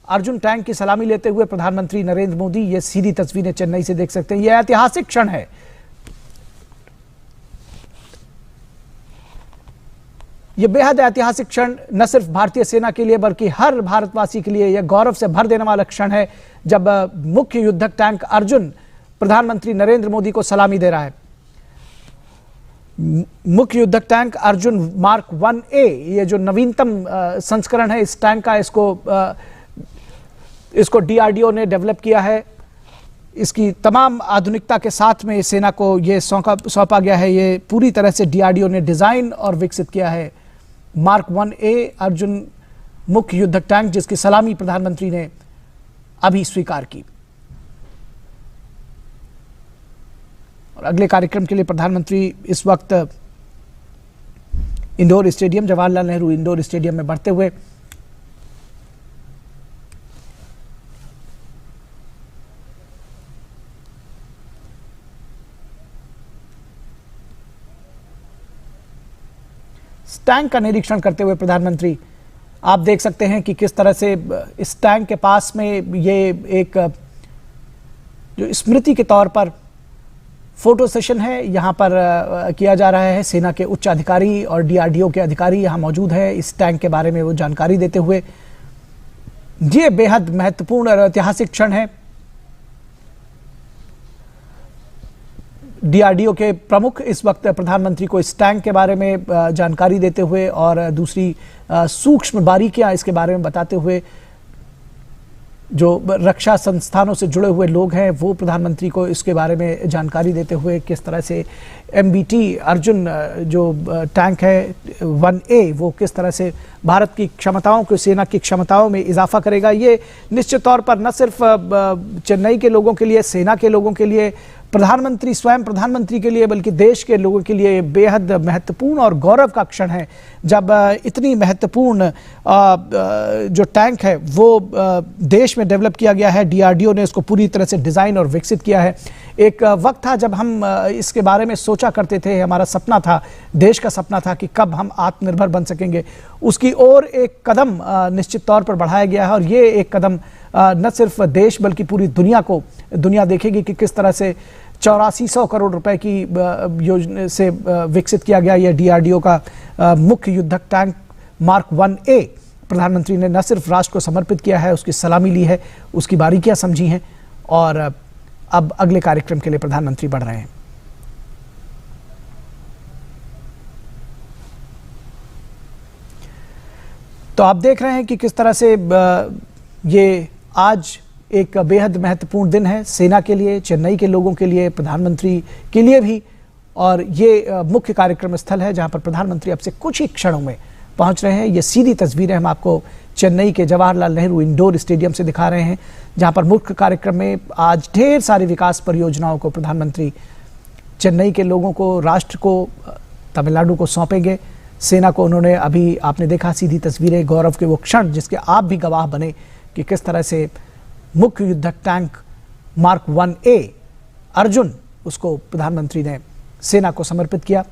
Arjun tank की सलामी लेते हुए प्रधानमंत्री नरेंद्र मोदी। ये सीधी तस्वीरें चेन्नई से देख सकते हैं। यह ऐतिहासिक क्षण है। यह बेहद ऐतिहासिक क्षण न सिर्फ भारतीय सेना के लिए बल्कि हर भारतवासी के लिए यह गौरव से भर देने वाला क्षण है जब मुख्य युद्धक टैंक अर्जुन प्रधानमंत्री नरेंद्र मोदी को सलामी दे रहा है। मुख्य युद्धक टैंक अर्जुन मार्क 1A, ये जो नवीनतम संस्करण है इस टैंक का, इसको DRDO ने डेवलप किया है। इसकी तमाम आधुनिकता के साथ में सेना को ये सौंपा गया है। ये पूरी तरह से DRDO ने डिजाइन और विकसित किया है। मार्क 1A अर्जुन मुख्य युद्धक टैंक, जिसकी सलामी प्रधानमंत्री ने अभी स्वीकार की। और अगले कार्यक्रम के लिए प्रधानमंत्री इस वक्त indoor stadium, Jawaharlal Nehru indoor stadium में बढ़ते हुए टैंक का निरीक्षण करते हुए प्रधानमंत्री, आप देख सकते हैं कि किस तरह से इस टैंक के पास में ये एक जो स्मृति के तौर पर फोटो सेशन है यहाँ पर किया जा रहा है। सेना के उच्च अधिकारी और DRDO के अधिकारी यहाँ मौजूद है। इस टैंक के बारे में वो जानकारी देते हुए, ये बेहद महत्वपूर्ण और ऐतिहासिक क्षण है। DRDO के प्रमुख इस वक्त प्रधानमंत्री को इस टैंक के बारे में जानकारी देते हुए और दूसरी सूक्ष्म बारीकियां इसके बारे में बताते हुए, जो रक्षा संस्थानों से जुड़े हुए लोग हैं वो प्रधानमंत्री को इसके बारे में जानकारी देते हुए किस तरह से MBT अर्जुन जो टैंक है 1A वो किस तरह से भारत की क्षमताओं को, सेना की क्षमताओं में इजाफा करेगा। ये निश्चित तौर पर न सिर्फ चेन्नई के लोगों के लिए, सेना के लोगों के लिए, प्रधानमंत्री स्वयं प्रधानमंत्री के लिए, बल्कि देश के लोगों के लिए बेहद महत्वपूर्ण और गौरव का क्षण है जब इतनी महत्वपूर्ण जो टैंक है वो देश में डेवलप किया गया है। DRDO ने इसको पूरी तरह से डिज़ाइन और विकसित किया है। एक वक्त था जब हम इसके बारे में सोचा करते थे, हमारा सपना था, देश का सपना था कि कब हम आत्मनिर्भर बन सकेंगे। उसकी ओर एक कदम निश्चित तौर पर बढ़ाया गया है और ये एक कदम न सिर्फ देश बल्कि पूरी दुनिया देखेगी कि किस तरह से 8400 करोड़ रुपए की योजना से विकसित किया गया यह DRDO का मुख्य युद्धक टैंक मार्क 1A प्रधानमंत्री ने न सिर्फ राष्ट्र को समर्पित किया है, उसकी सलामी ली है, उसकी बारीकियां समझी हैं और अब अगले कार्यक्रम के लिए प्रधानमंत्री बढ़ रहे हैं। तो आप देख रहे हैं कि किस तरह से ये आज एक बेहद महत्वपूर्ण दिन है सेना के लिए, चेन्नई के लोगों के लिए, प्रधानमंत्री के लिए भी। और ये मुख्य कार्यक्रम स्थल है जहां पर प्रधानमंत्री अब से कुछ ही क्षणों में पहुंच रहे हैं। ये सीधी तस्वीरें हम आपको चेन्नई के जवाहरलाल नेहरू इंडोर स्टेडियम से दिखा रहे हैं, जहां पर मुख्य कार्यक्रम में आज ढेर सारी विकास परियोजनाओं को प्रधानमंत्री चेन्नई के लोगों को, राष्ट्र को, तमिलनाडु को सौंपेंगे। सेना को उन्होंने, अभी आपने देखा सीधी तस्वीरें, गौरव के वो क्षण जिसके आप भी गवाह बने कि किस तरह से मुख्य युद्धक टैंक मार्क 1A अर्जुन, उसको प्रधानमंत्री ने सेना को समर्पित किया।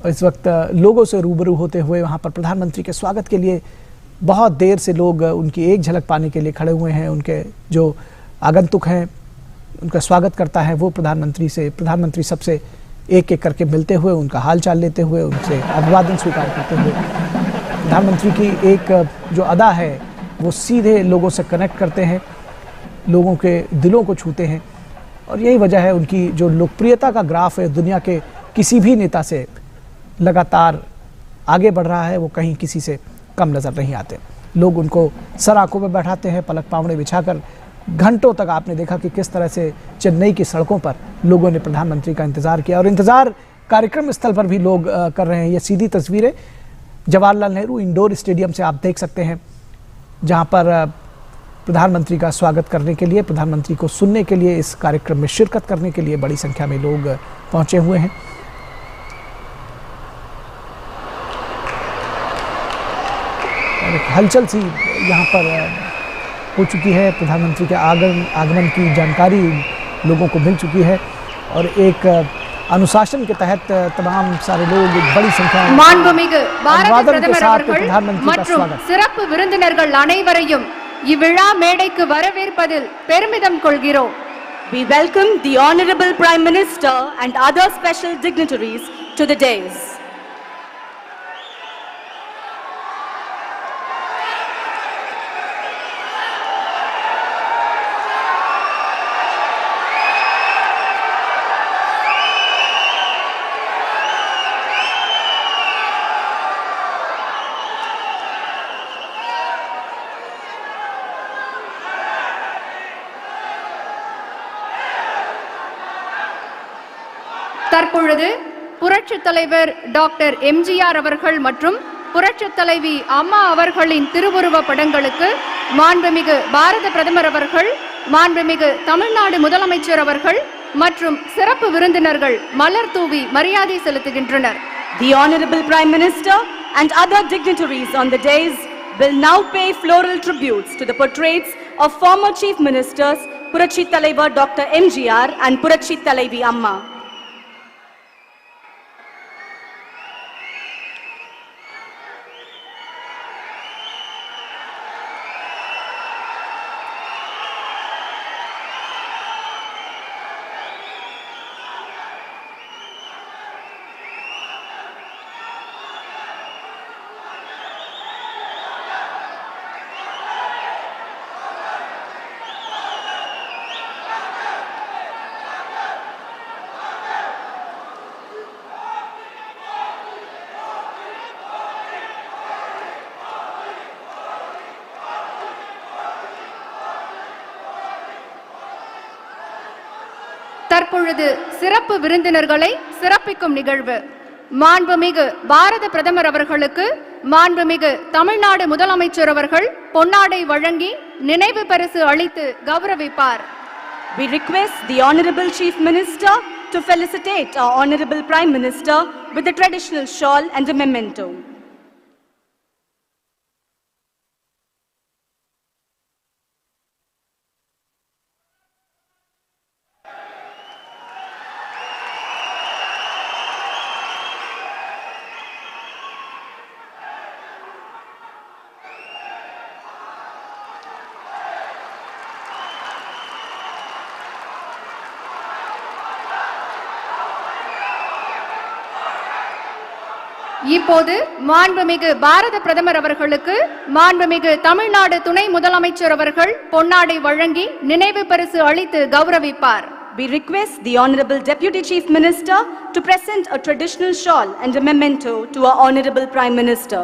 इस वक्त लोगों से रूबरू होते हुए वहां पर प्रधानमंत्री के स्वागत के लिए बहुत देर से लोग उनकी एक झलक पाने के लिए खड़े हुए हैं। उनके जो आगंतुक हैं उनका स्वागत करता है वो प्रधानमंत्री सबसे एक एक करके मिलते हुए, उनका हालचाल लेते हुए, उनसे अभिवादन स्वीकार करते हुए। प्रधानमंत्री की एक जो अदा है वो सीधे लोगों से कनेक्ट करते हैं, लोगों के दिलों को छूते हैं और यही वजह है उनकी जो लोकप्रियता का ग्राफ है दुनिया के किसी भी नेता से लगातार आगे बढ़ रहा है, वो कहीं किसी से कम नज़र नहीं आते। लोग उनको सर आंखों में बैठाते हैं, पलक पावड़े बिछाकर। घंटों तक आपने देखा कि किस तरह से चेन्नई की सड़कों पर लोगों ने प्रधानमंत्री का इंतज़ार किया और इंतज़ार कार्यक्रम स्थल पर भी लोग कर रहे हैं। ये सीधी तस्वीरें जवाहरलाल नेहरू इंडोर स्टेडियम से आप देख सकते हैं, जहां पर प्रधानमंत्री का स्वागत करने के लिए, प्रधानमंत्री को सुनने के लिए, इस कार्यक्रम में शिरकत करने के लिए बड़ी संख्या में लोग पहुंचे हुए हैं। और एक हलचल सी यहाँ पर हो चुकी है। प्रधानमंत्री के आगमन की जानकारी लोगों को मिल चुकी है और एक अनुशासन के तहत तमाम सारे लोग एक बड़ी संख्या में மாண்புமிகு பாரத अभिवादन के பிரதமர் साथ அவர்கள் प्रधानमंत्री का மற்றும் स्वागत। சிறப்பு விருந்தினர்கள் அனைவரையும் இவ்விழா மேடைக்கு வரவேற்பதில் பெருமிதம் கொள்கிறோம். We welcome the Honorable Prime Minister and other special dignitaries to the dais. தற்பொழுது புரட்சித் தலைவர் டாக்டர் எம்ஜிஆர் அவர்கள் மற்றும் புரட்சித் தலைவி அம்மா அவர்களின் திருவுருவ படங்களுக்கு மாண்புமிகு பாரத பிரதமர் அவர்கள், மாண்புமிகு தமிழ்நாடு முதலமைச்சர் அவர்கள் மற்றும் சிறப்பு விருந்தினர்கள் மலர் தூவி மரியாதை செலுத்துகின்றனர். The Honorable Prime Minister and other dignitaries on the dais will now pay floral tributes to the portraits of former Chief Ministers Purachi Talaivar Dr. MGR and Purachi Talaivi Amma. தற்பொழுது சிறப்பு விருந்தினர்களை சிறப்பிக்கும் நிகழ்வு. மாண்புமிகு பாரத பிரதமர் அவர்களுக்கு மாண்புமிகு தமிழ்நாடு முதலமைச்சர் அவர்கள் பொன்னாடை வழங்கி நினைவு பரிசு அளித்து கௌரவிப்பார். We request the Honorable Chief Minister to felicitate our Honorable Prime Minister with the traditional shawl and a memento. இப்போது மாண்புமிகு பாரத பிரதமர் அவர்களுக்கு மாண்புமிகு தமிழ்நாடு துணை முதலமைச்சர் அவர்கள் பொன்னாடை வழங்கி நினைவு பரிசு அளித்து கௌரவிப்பார். We request the Honorable Deputy Chief Minister to present a traditional shawl and a memento to our Honorable Prime Minister.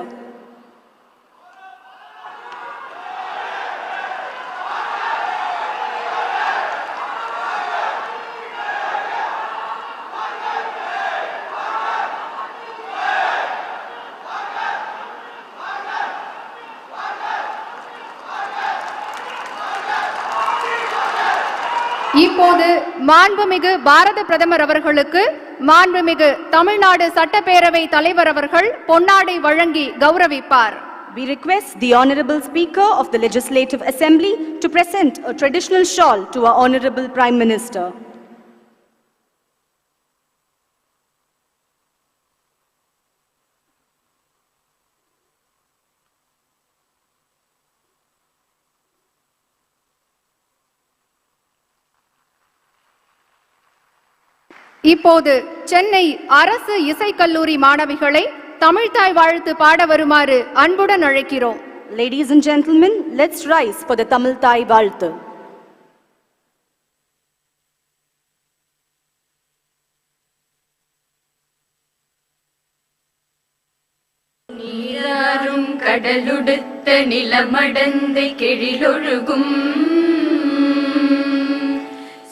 இப்போது மாண்புமிகு பாரத பிரதமர் அவர்களுக்கு மாண்புமிகு தமிழ்நாடு சட்டப்பேரவை தலைவர் அவர்கள் பொன்னாடை வழங்கி கௌரவிப்பார். We request the Honorable Speaker of the Legislative Assembly to present a traditional shawl to our Honorable Prime Minister. இப்போது சென்னை அரசு இசைக்கல்லூரி மாணவிகளை தமிழ்த்தாய் வாழ்த்து பாட வருமாறு அன்புடன் அழைக்கிறோம். Ladies and gentlemen, let's rise for the Tamil Thai Valthu. நீராறும் கடலுடுத்த நிலமடந்தை கெழிலொழுகும்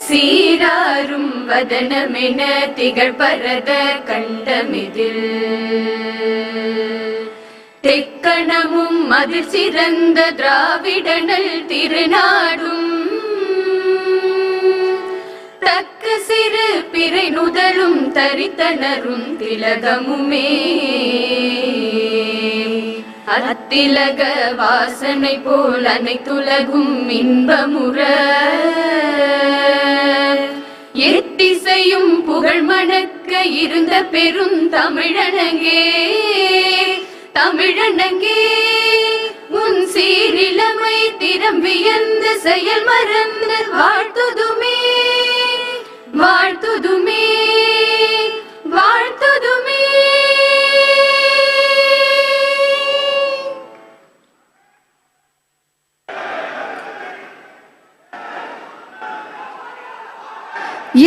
சீராரும் வதனமென திகழ்பரத கண்டமிதில் தெக்கணமும் அதிர் சிறந்த திராவிடனல் திருநாடும் தக்க சிறு பிறை நுதலும் தரித்தனரும் திலகமுமே அத்திலக வாசனை போல் அனைத்துலகும் இன்பமுற எத்திசையும் புகழ் மணக்க முழுக்க இருந்த பெருந்தமிழனங்கே தமிழனங்கே உன் சீரிலமை திறம் வியந்து செயல் மறந்து வாழ்த்துதுமே வாழ்த்துதுமே வாழ்த்துதுமே.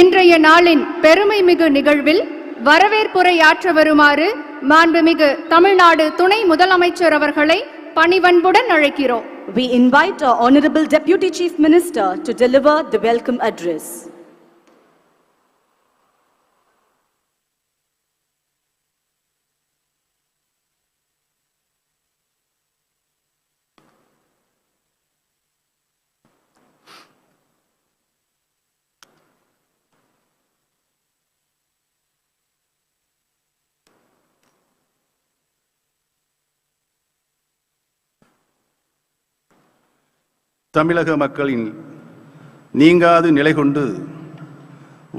இன்றைய நாளின் பெருமைமிகு நிகழ்வில் வரவேற்புரையாற்ற வருமாறு மாண்புமிகு தமிழ்நாடு துணை முதலமைச்சர் அவர்களை பணிவன்புடன் அழைக்கிறோம். We invite our Honorable Deputy Chief Minister to deliver the welcome address. தமிழக மக்களின் நீங்காது நிலை கொண்டு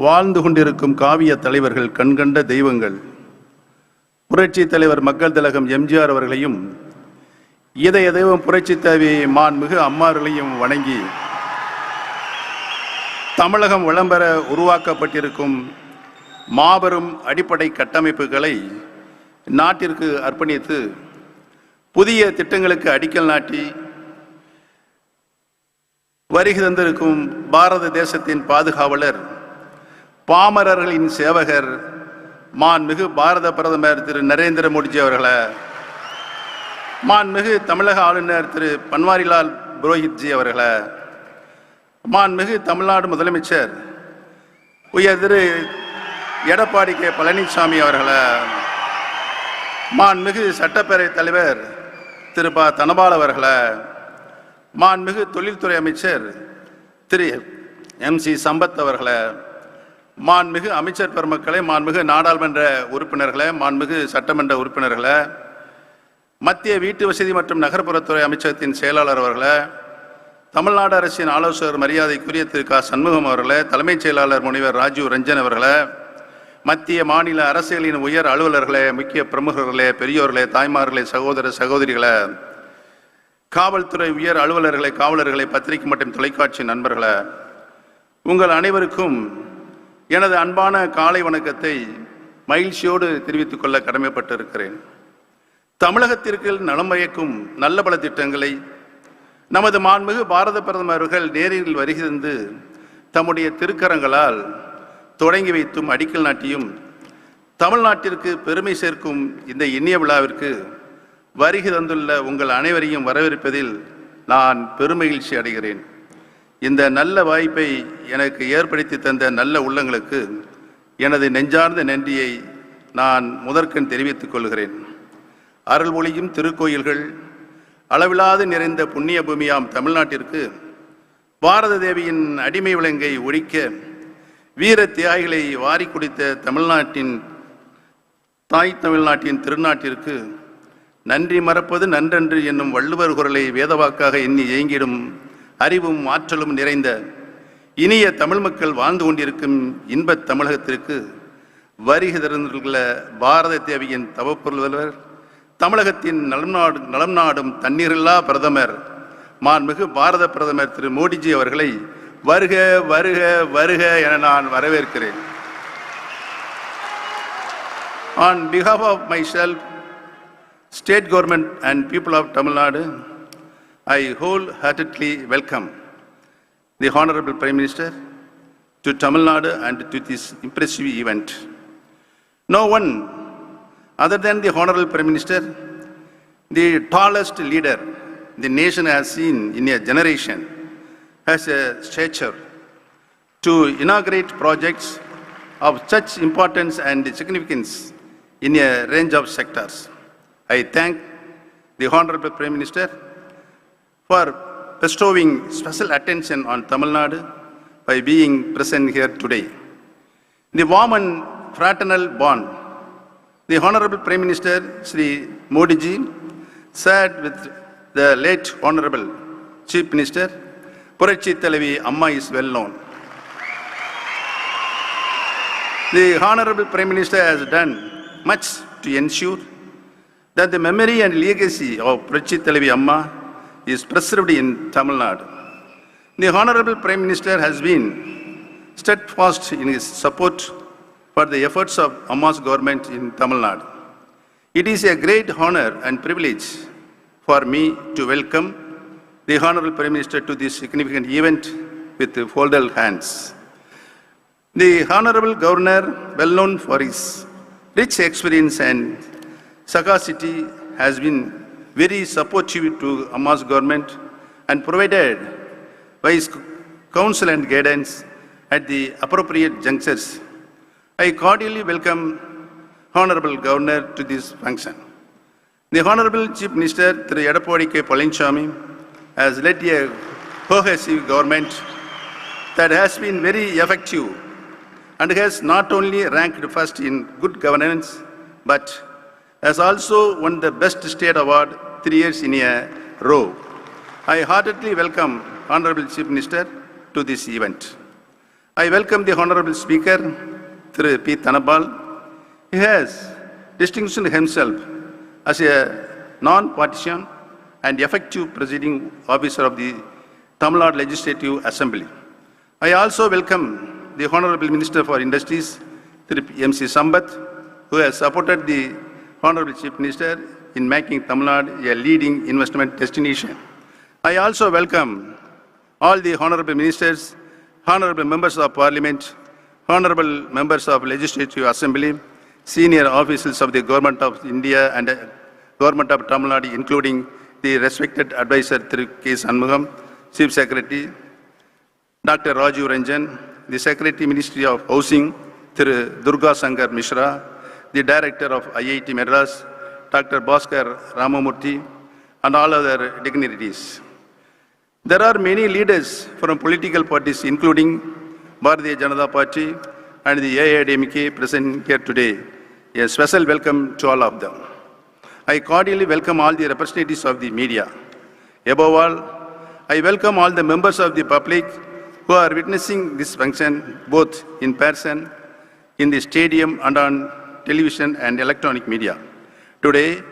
வாழ்ந்து கொண்டிருக்கும் காவிய தலைவர்கள், கண்கண்ட தெய்வங்கள், புரட்சி தலைவர் மக்கள் திலகம் எம்ஜிஆர் அவர்களையும் இதய தெய்வம் புரட்சி தலைவி மாண்புமிகு அம்மாவர்களையும் வணங்கி தமிழகம் விளம்பர உருவாக்கப்பட்டிருக்கும் மாபெரும் அடிப்படை கட்டமைப்புகளை நாட்டிற்கு அர்ப்பணித்து புதிய திட்டங்களுக்கு அடிக்கல் நாட்டி வருகை தந்திருக்கும் பாரத தேசத்தின் பாதுகாவலர், பாமரர்களின் சேவகர், மாண்புமிகு பாரத பிரதமர் திரு நரேந்திர மோடிஜி அவர்களை, மாண்புமிகு தமிழக ஆளுநர் திரு பன்வாரிலால் புரோஹித்ஜி அவர்களை, மாண்புமிகு தமிழ்நாடு முதலமைச்சர் உயர் திரு எடப்பாடி கே பழனிசாமி அவர்களை, மாண்புமிகு சட்டப்பேரவைத் தலைவர் திரு ப தனபால் அவர்களை, மாண்புமிகு தொழில்துறை அமைச்சர் திரு MC சம்பத் அவர்களை, மாண்புமிகு அமைச்சர் பெருமக்களை, மாண்புமிகு நாடாளுமன்ற உறுப்பினர்களை, மாண்புமிகு சட்டமன்ற உறுப்பினர்களை, மத்திய வீட்டு வசதி மற்றும் நகர்ப்புறத்துறை அமைச்சகத்தின் செயலாளர் அவர்களை, தமிழ்நாடு அரசின் ஆலோசகர் மரியாதைக்குரிய திரு க சண்முகம் அவர்களை, தலைமைச் செயலாளர் முனைவர் ராஜீவ் ரஞ்சன் அவர்களை, மத்திய மாநில அரசுகளின் உயர் அலுவலர்களே, முக்கிய பிரமுகர்களே, பெரியோர்களே, தாய்மார்களே, சகோதர சகோதரிகளை, காவல்துறை உயர் அலுவலர்களை, காவலர்களை, பத்திரிகை மற்றும் தொலைக்காட்சி நண்பர்களை, உங்கள் அனைவருக்கும் எனது அன்பான காலை வணக்கத்தை மகிழ்ச்சியோடு தெரிவித்துக் கொள்ள கடமைப்பட்டிருக்கிறேன். தமிழகத்திற்கு நலம் பயக்கும் நல்ல பல திட்டங்களை நமது மாண்புமிகு பாரத பிரதமர் அவர்கள் நேரில் வருகை தந்து தம்முடைய திருக்கரங்களால் தொடங்கி வைத்தும் அடிக்கல் நாட்டியும் தமிழ்நாட்டிற்கு பெருமை சேர்க்கும் இந்த இனிய விழாவிற்கு வருகை தந்துள்ள உங்கள் அனைவரையும் வரவேற்பதில் நான் பெருமகிழ்ச்சி அடைகிறேன். இந்த நல்ல வாய்ப்பை எனக்கு ஏற்படுத்தி தந்த நல்ல உள்ளங்களுக்கு எனது நெஞ்சார்ந்த நன்றியை நான் முதற்கண் தெரிவித்துக் கொள்கிறேன். அருள் ஒளியும் திருக்கோயில்கள் அளவிலாது நிறைந்த புண்ணிய பூமியாம் தமிழ்நாட்டிற்கு பாரத தேவியின் அடிமை விலங்கை ஒழிக்க வீர தியாகிகளை வாரி குடித்த தமிழ்நாட்டின் தாய் தமிழ்நாட்டின் திருநாட்டிற்கு நன்றி மறப்பது நன்றன்று என்னும் வள்ளுவர் குரலை வேதவாக்காக எண்ணி இயங்கிடும் அறிவும் ஆற்றலும் நிறைந்த இனிய தமிழ் மக்கள் வாழ்ந்து கொண்டிருக்கும் இன்பத் தமிழகத்திற்கு வருகை தருந்துள்ள பாரத தேவியின் தவப்புதல்வர், தமிழகத்தின் நலம் நாடும் தண்ணீரில்லா பிரதமர், மாண்புமிகு பாரத பிரதமர் திரு மோடிஜி அவர்களை வருக வருக வருக என நான் வரவேற்கிறேன். On behalf of myself, State Government and people of Tamil Nadu, I wholeheartedly welcome the Honorable Prime Minister to Tamil Nadu and to this impressive event. No one other than the Honorable Prime Minister, the tallest leader the nation has seen in a generation, has a stature to inaugurate projects of such importance and significance in a range of sectors. I thank the Honorable Prime Minister for bestowing special attention on Tamil Nadu by being present here today. The warm and fraternal bond the Honorable Prime Minister Sri Modi ji shared with the late Honorable Chief Minister Puratchi Thalavi Amma is well known. The Honorable Prime Minister has done much to ensure that the memory and legacy of Puratchi Thalaivi Amma is preserved in Tamil Nadu. The Honorable Prime Minister has been steadfast in his support for the efforts of Amma's government in Tamil Nadu. It is a great honor and privilege for me to welcome the Honorable Prime Minister to this significant event with folded hands. The Honorable Governor, well known for his rich experience and sagacity, has been very supportive to Amma's government and provided wise counsel and guidance at the appropriate junctures. I cordially welcome Honorable Governor to this function. The Honorable Chief Minister, Thiru Edappadi K. Palaniswamy, has led a cohesive government that has been very effective and has not only ranked first in good governance, but has also won the Best State Award 3 years in a row. I heartily welcome Honorable Chief Minister to this event. I welcome the Honorable Speaker, Thiru P. Thanabal. He has distinguished himself as a non-partisan and effective presiding officer of the Tamil Nadu Legislative Assembly. I also welcome the Honorable Minister for Industries, M.C. Sambath, who has supported the Honorable Chief Minister in making Tamil Nadu a leading investment destination. I also welcome all the Honorable Ministers, Honorable Members of Parliament, Honorable Members of Legislative Assembly, senior officials of the Government of India and Government of Tamil Nadu, including the respected advisor Thiru K. Shanmugam, Chief Secretary, Dr. Rajiv Ranjan, the Secretary Ministry of Housing, Thiru Durga Sankar Mishra, the Director of IIT Madras, Dr. Bhaskar Ramamurthy, and all other dignitaries. There are many leaders from political parties, including Bharatiya Janata Party and the AIADMK present here today. A special welcome to all of them. I cordially welcome all the representatives of the media. Above all, I welcome all the members of the public who are witnessing this function both in person, in the stadium, and on television and electronic media. Today,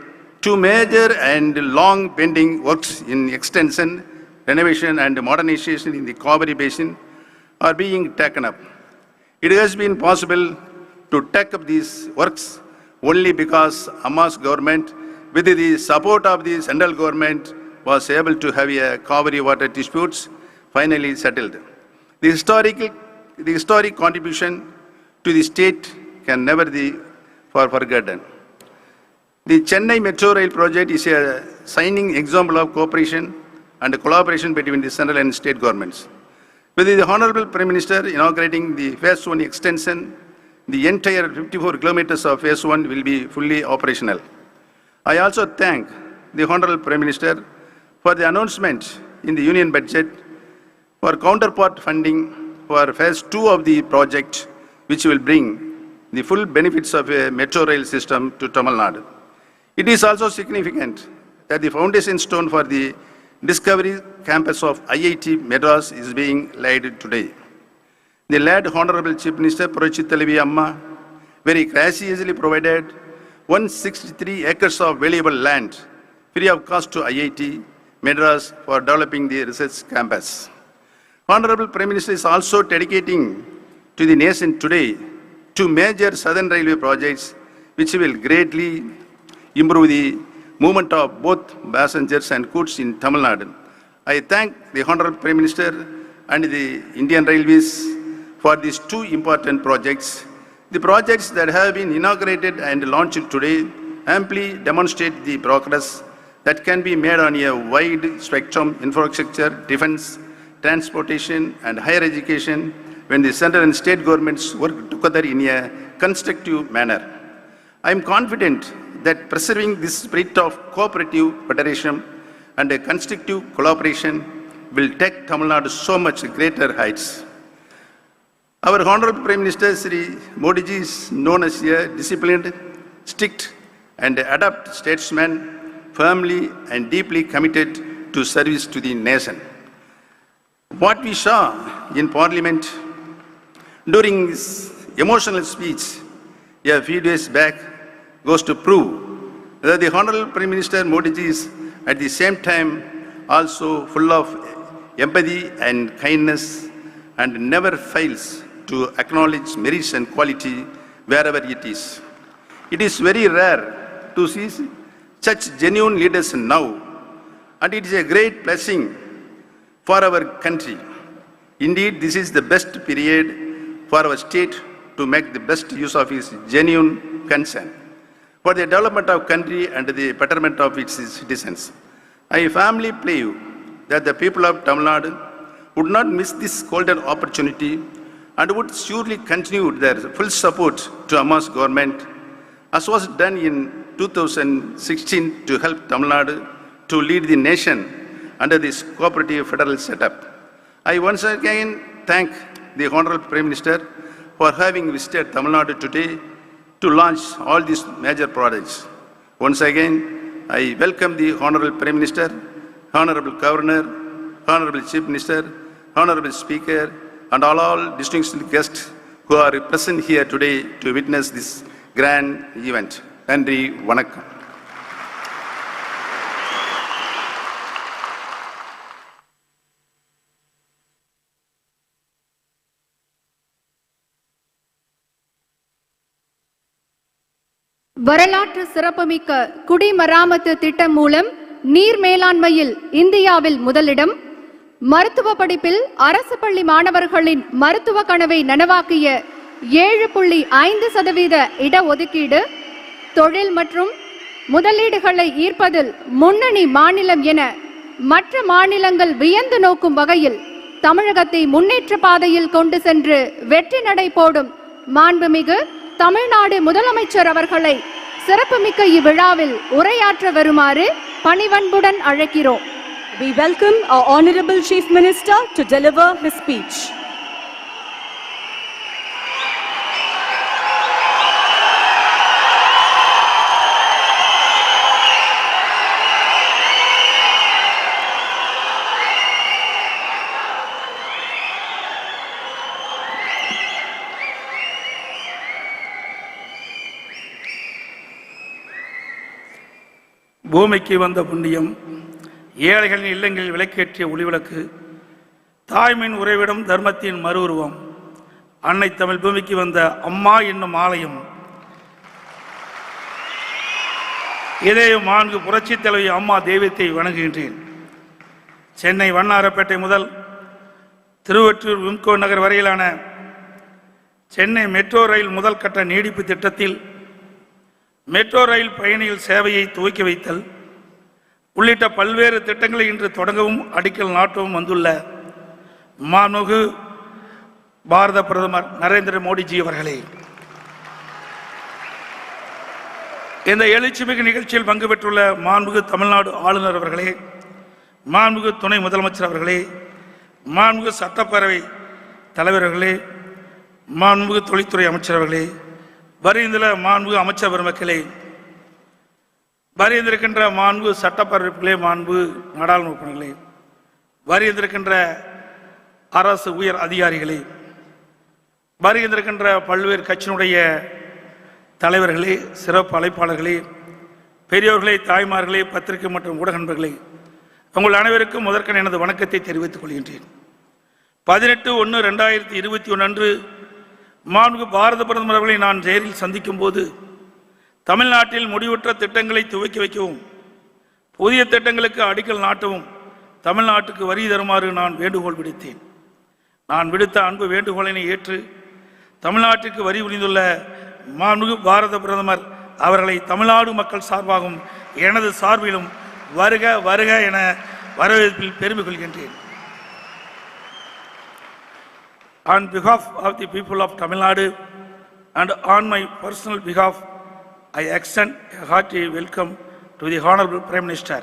two major and long-pending works in extension, renovation and modernization in the Kaveri Basin are being taken up. It has been possible to take up these works only because Amma's government, with the support of the central government, was able to have a Kaveri water disputes finally settled. The historic contribution to the state can never be forgotten. The Chennai Metro Rail project is a shining example of cooperation and collaboration between the central and state governments. With the Honorable Prime Minister inaugurating the Phase 1 extension, the entire 54 kilometers of Phase 1 will be fully operational. I also thank the Honorable Prime Minister for the announcement in the Union Budget for counterpart funding for Phase 2 of the project, which will bring the full benefits of a metro rail system to Tamil Nadu. It is also significant that the foundation stone for the Discovery campus of IIT Madras is being laid today. The late Honorable Chief Minister Puratchi Thalaivi Amma very graciously provided 163 acres of valuable land free of cost to IIT Madras for developing the research campus. Honorable Prime Minister is also dedicating to the nation today two major Southern Railway projects which will greatly improve the movement of both passengers and goods in Tamil Nadu. I thank the Honorable Prime Minister and the Indian Railways for these two important projects. The projects that have been inaugurated and launched today amply demonstrate the progress that can be made on a wide spectrum infrastructure, defense, transportation, and higher education when the central and state governments work together in a constructive manner. I am confident that preserving this spirit of cooperative federation and a constructive collaboration will take Tamil Nadu so much greater heights. Our Honorable Prime Minister Sri Modi ji is known as a disciplined, strict, and adept statesman, firmly and deeply committed to service to the nation. What we saw in Parliament during his emotional speech a few days back goes to prove that the Honorable Prime Minister Modi ji is at the same time also full of empathy and kindness and never fails to acknowledge merits and quality wherever it is. It is very rare to see such genuine leaders now, and it is a great blessing for our country. Indeed, this is the best period for our state to make the best use of its genuine concern for the development of country and the betterment of its citizens. I firmly believe that the people of Tamil Nadu would not miss this golden opportunity and would surely continue their full support to Amma's government, as was done in 2016 to help Tamil Nadu to lead the nation under this cooperative federal setup. I once again thank the Honorable Prime Minister for having visited Tamil Nadu today to launch all these major projects. Once again, I welcome the Honorable Prime Minister, Honorable Governor, Honorable Chief Minister, Honorable Speaker, and all distinguished guests who are present here today to witness this grand event. Nandri, vanakkam. வரலாற்று சிறப்புமிக்க குடிமராமத்து திட்டம் மூலம் நீர் மேலாண்மையில் இந்தியாவில் முதலிடம், மருத்துவ படிப்பில் அரசு பள்ளி மாணவர்களின் மருத்துவ கனவை நனவாக்கிய 7.5% இடஒதுக்கீடு, தொழில் மற்றும் முதலீடுகளை ஈர்ப்பதில் முன்னணி மாநிலம் என மற்ற மாநிலங்கள் வியந்து நோக்கும் வகையில் தமிழகத்தை முன்னேற்ற பாதையில் கொண்டு சென்று வெற்றி நடை போடும் மாண்புமிகு தமிழ்நாடு முதலமைச்சர் அவர்களை சிறப்புமிக்க இவ்விழாவில் உரையாற்ற வருமாறு பணிவன்புடன் அழைக்கிறோம். We welcome our Honorable Chief Minister to deliver his speech. பூமிக்கு வந்த புண்ணியம், ஏழைகளின் இல்லங்களில் விளக்கேற்றிய ஒளிவிளக்கு, தாய்மையின் உறைவிடம், தர்மத்தின் மறு உருவம், அன்னை தமிழ் பூமிக்கு வந்த அம்மா என்னும் ஆலயம். இதய மாண்பு புரட்சித் தலைவி அம்மா தெய்வத்தை வணங்குகின்றேன். சென்னை வண்ணாரப்பேட்டை முதல் திருவொற்றியூர் விம்கோ நகர் வரையிலான சென்னை மெட்ரோ ரயில் முதல் கட்ட நீடிப்பு திட்டத்தில் மெட்ரோ ரயில் பயணிகள் சேவையை துவக்கி வைத்தல் உள்ளிட்ட பல்வேறு திட்டங்களை இன்று தொடங்கவும் அடிக்கல் நாட்டவும் வந்துள்ள மாண்புமிகு பாரத பிரதமர் நரேந்திர மோடிஜி அவர்களே, இந்த எழுச்சிமிகு நிகழ்ச்சியில் பங்கு பெற்றுள்ள மாண்புமிகு தமிழ்நாடு ஆளுநர் அவர்களே, மாண்புமிகு துணை முதலமைச்சர் அவர்களே, மாண்புமிகு சட்டப்பேரவை தலைவர்களே, மாண்புமிகு தொழில்துறை அமைச்சர் அவர்களே, வருகின்ற மாண்பு அமைச்சர் பெருமக்களே, வருகின்றிருக்கின்ற மாண்பு சட்டப்பேரவைகளே, மாண்பு நாடாளுமன்ற உறுப்பினர்களே, வருகின்றிருக்கின்ற அரசு உயர் அதிகாரிகளே, வருகின்றிருக்கின்ற பல்வேறு கட்சியினுடைய தலைவர்களே, சிறப்பு அழைப்பாளர்களே, பெரியோர்களே, தாய்மார்களே, பத்திரிகை மற்றும் ஊடக நண்பர்களே, உங்கள் அனைவருக்கும் முதற்கண் எனது வணக்கத்தை தெரிவித்துக் கொள்கின்றேன். 18/1/2021 அன்று மாண்புமிகு பாரத பிரதமர் அவர்களை நான் நேரில் சந்திக்கும் போது தமிழ்நாட்டில் முடிவுற்ற திட்டங்களை துவக்கி வைக்கவும், புதிய திட்டங்களுக்கு அடிக்கல் நாட்டவும் தமிழ்நாட்டுக்கு வரி தருமாறு நான் வேண்டுகோள் விடுத்தேன். நான் விடுத்த அன்பு வேண்டுகோளினை ஏற்று தமிழ்நாட்டிற்கு வரி புரிந்துள்ள மாண்புமிகு பாரத பிரதமர் அவர்களை தமிழ்நாடு மக்கள் சார்பாகவும் எனது சார்பிலும் வருக வருக என வரவேற்பில் பெருமை கொள்கின்றேன். On behalf of the people of Tamil Nadu and on my personal behalf, I extend a hearty welcome to the Honorable Prime Minister,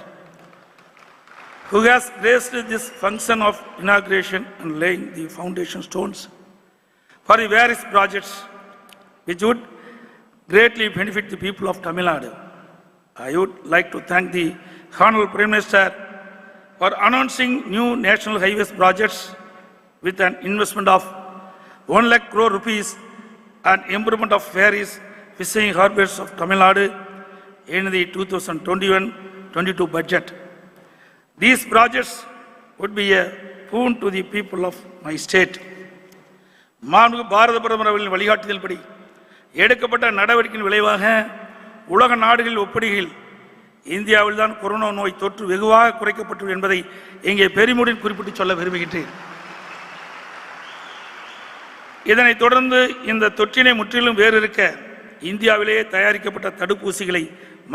who has graced this function of inauguration and laying the foundation stones for the various projects which would greatly benefit the people of Tamil Nadu. I would like to thank the Honorable Prime Minister for announcing new national highways projects with an investment of 1 lakh crore rupees and improvement of various fishing harbours of Tamil Nadu in the 2021-22 budget. These projects would be a boon to the people of my state. மாண்பு பாரத பிரதமர் அவர்களின் வழிகாட்டுதல்படி எடுக்கப்பட்ட நடவடிக்கையின் விளைவாக உலக நாடுகளில் ஒப்பிடுகையில் இந்தியாவில் தான் கொரோனா நோய் தொற்று வெகுவாக குறைக்கப்பட்டது என்பதை இங்கே பெருமையுடன் குறிப்பிட்டு சொல்ல விரும்புகின்றேன். இதனைத் தொடர்ந்து இந்த தொற்றினை முற்றிலும் வேறிருக்க இந்தியாவிலேயே தயாரிக்கப்பட்ட தடுப்பூசிகளை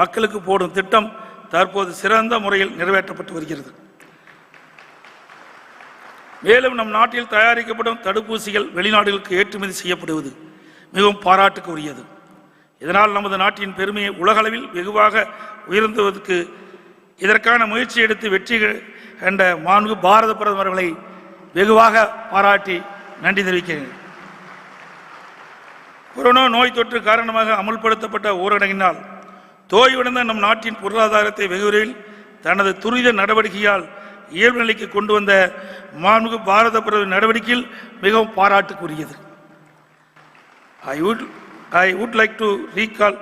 மக்களுக்கு போடும் திட்டம் தற்போது சிறந்த முறையில் நிறைவேற்றப்பட்டு வருகிறது. மேலும் நம் நாட்டில் தயாரிக்கப்படும் தடுப்பூசிகள் வெளிநாடுகளுக்கு ஏற்றுமதி செய்யப்படுவது மிகவும் பாராட்டுக்கு உரியது. இதனால் நமது நாட்டின் பெருமையை உலகளவில் வெகுவாக உயர்த்துவதற்கு இதற்கான முயற்சி எடுத்து வெற்றி கண்ட மாண்பு பாரத பிரதமர்களை வெகுவாக பாராட்டி நன்றி தெரிவிக்கிறேன். கொரோனா நோய் தொற்று காரணமாக அமுல்படுத்தப்பட்ட ஊரடங்கினால் தோய்வடைந்த நம் நாட்டின் பொருளாதாரத்தை வெகு விரைவில் தனது துரித நடவடிக்கையால் இயல்பு நிலைக்கு கொண்டு வந்த மாண்பு பாரத பிரதமர் நடவடிக்கையில் மிகவும் பாராட்டுக்குரியது. I would like to recall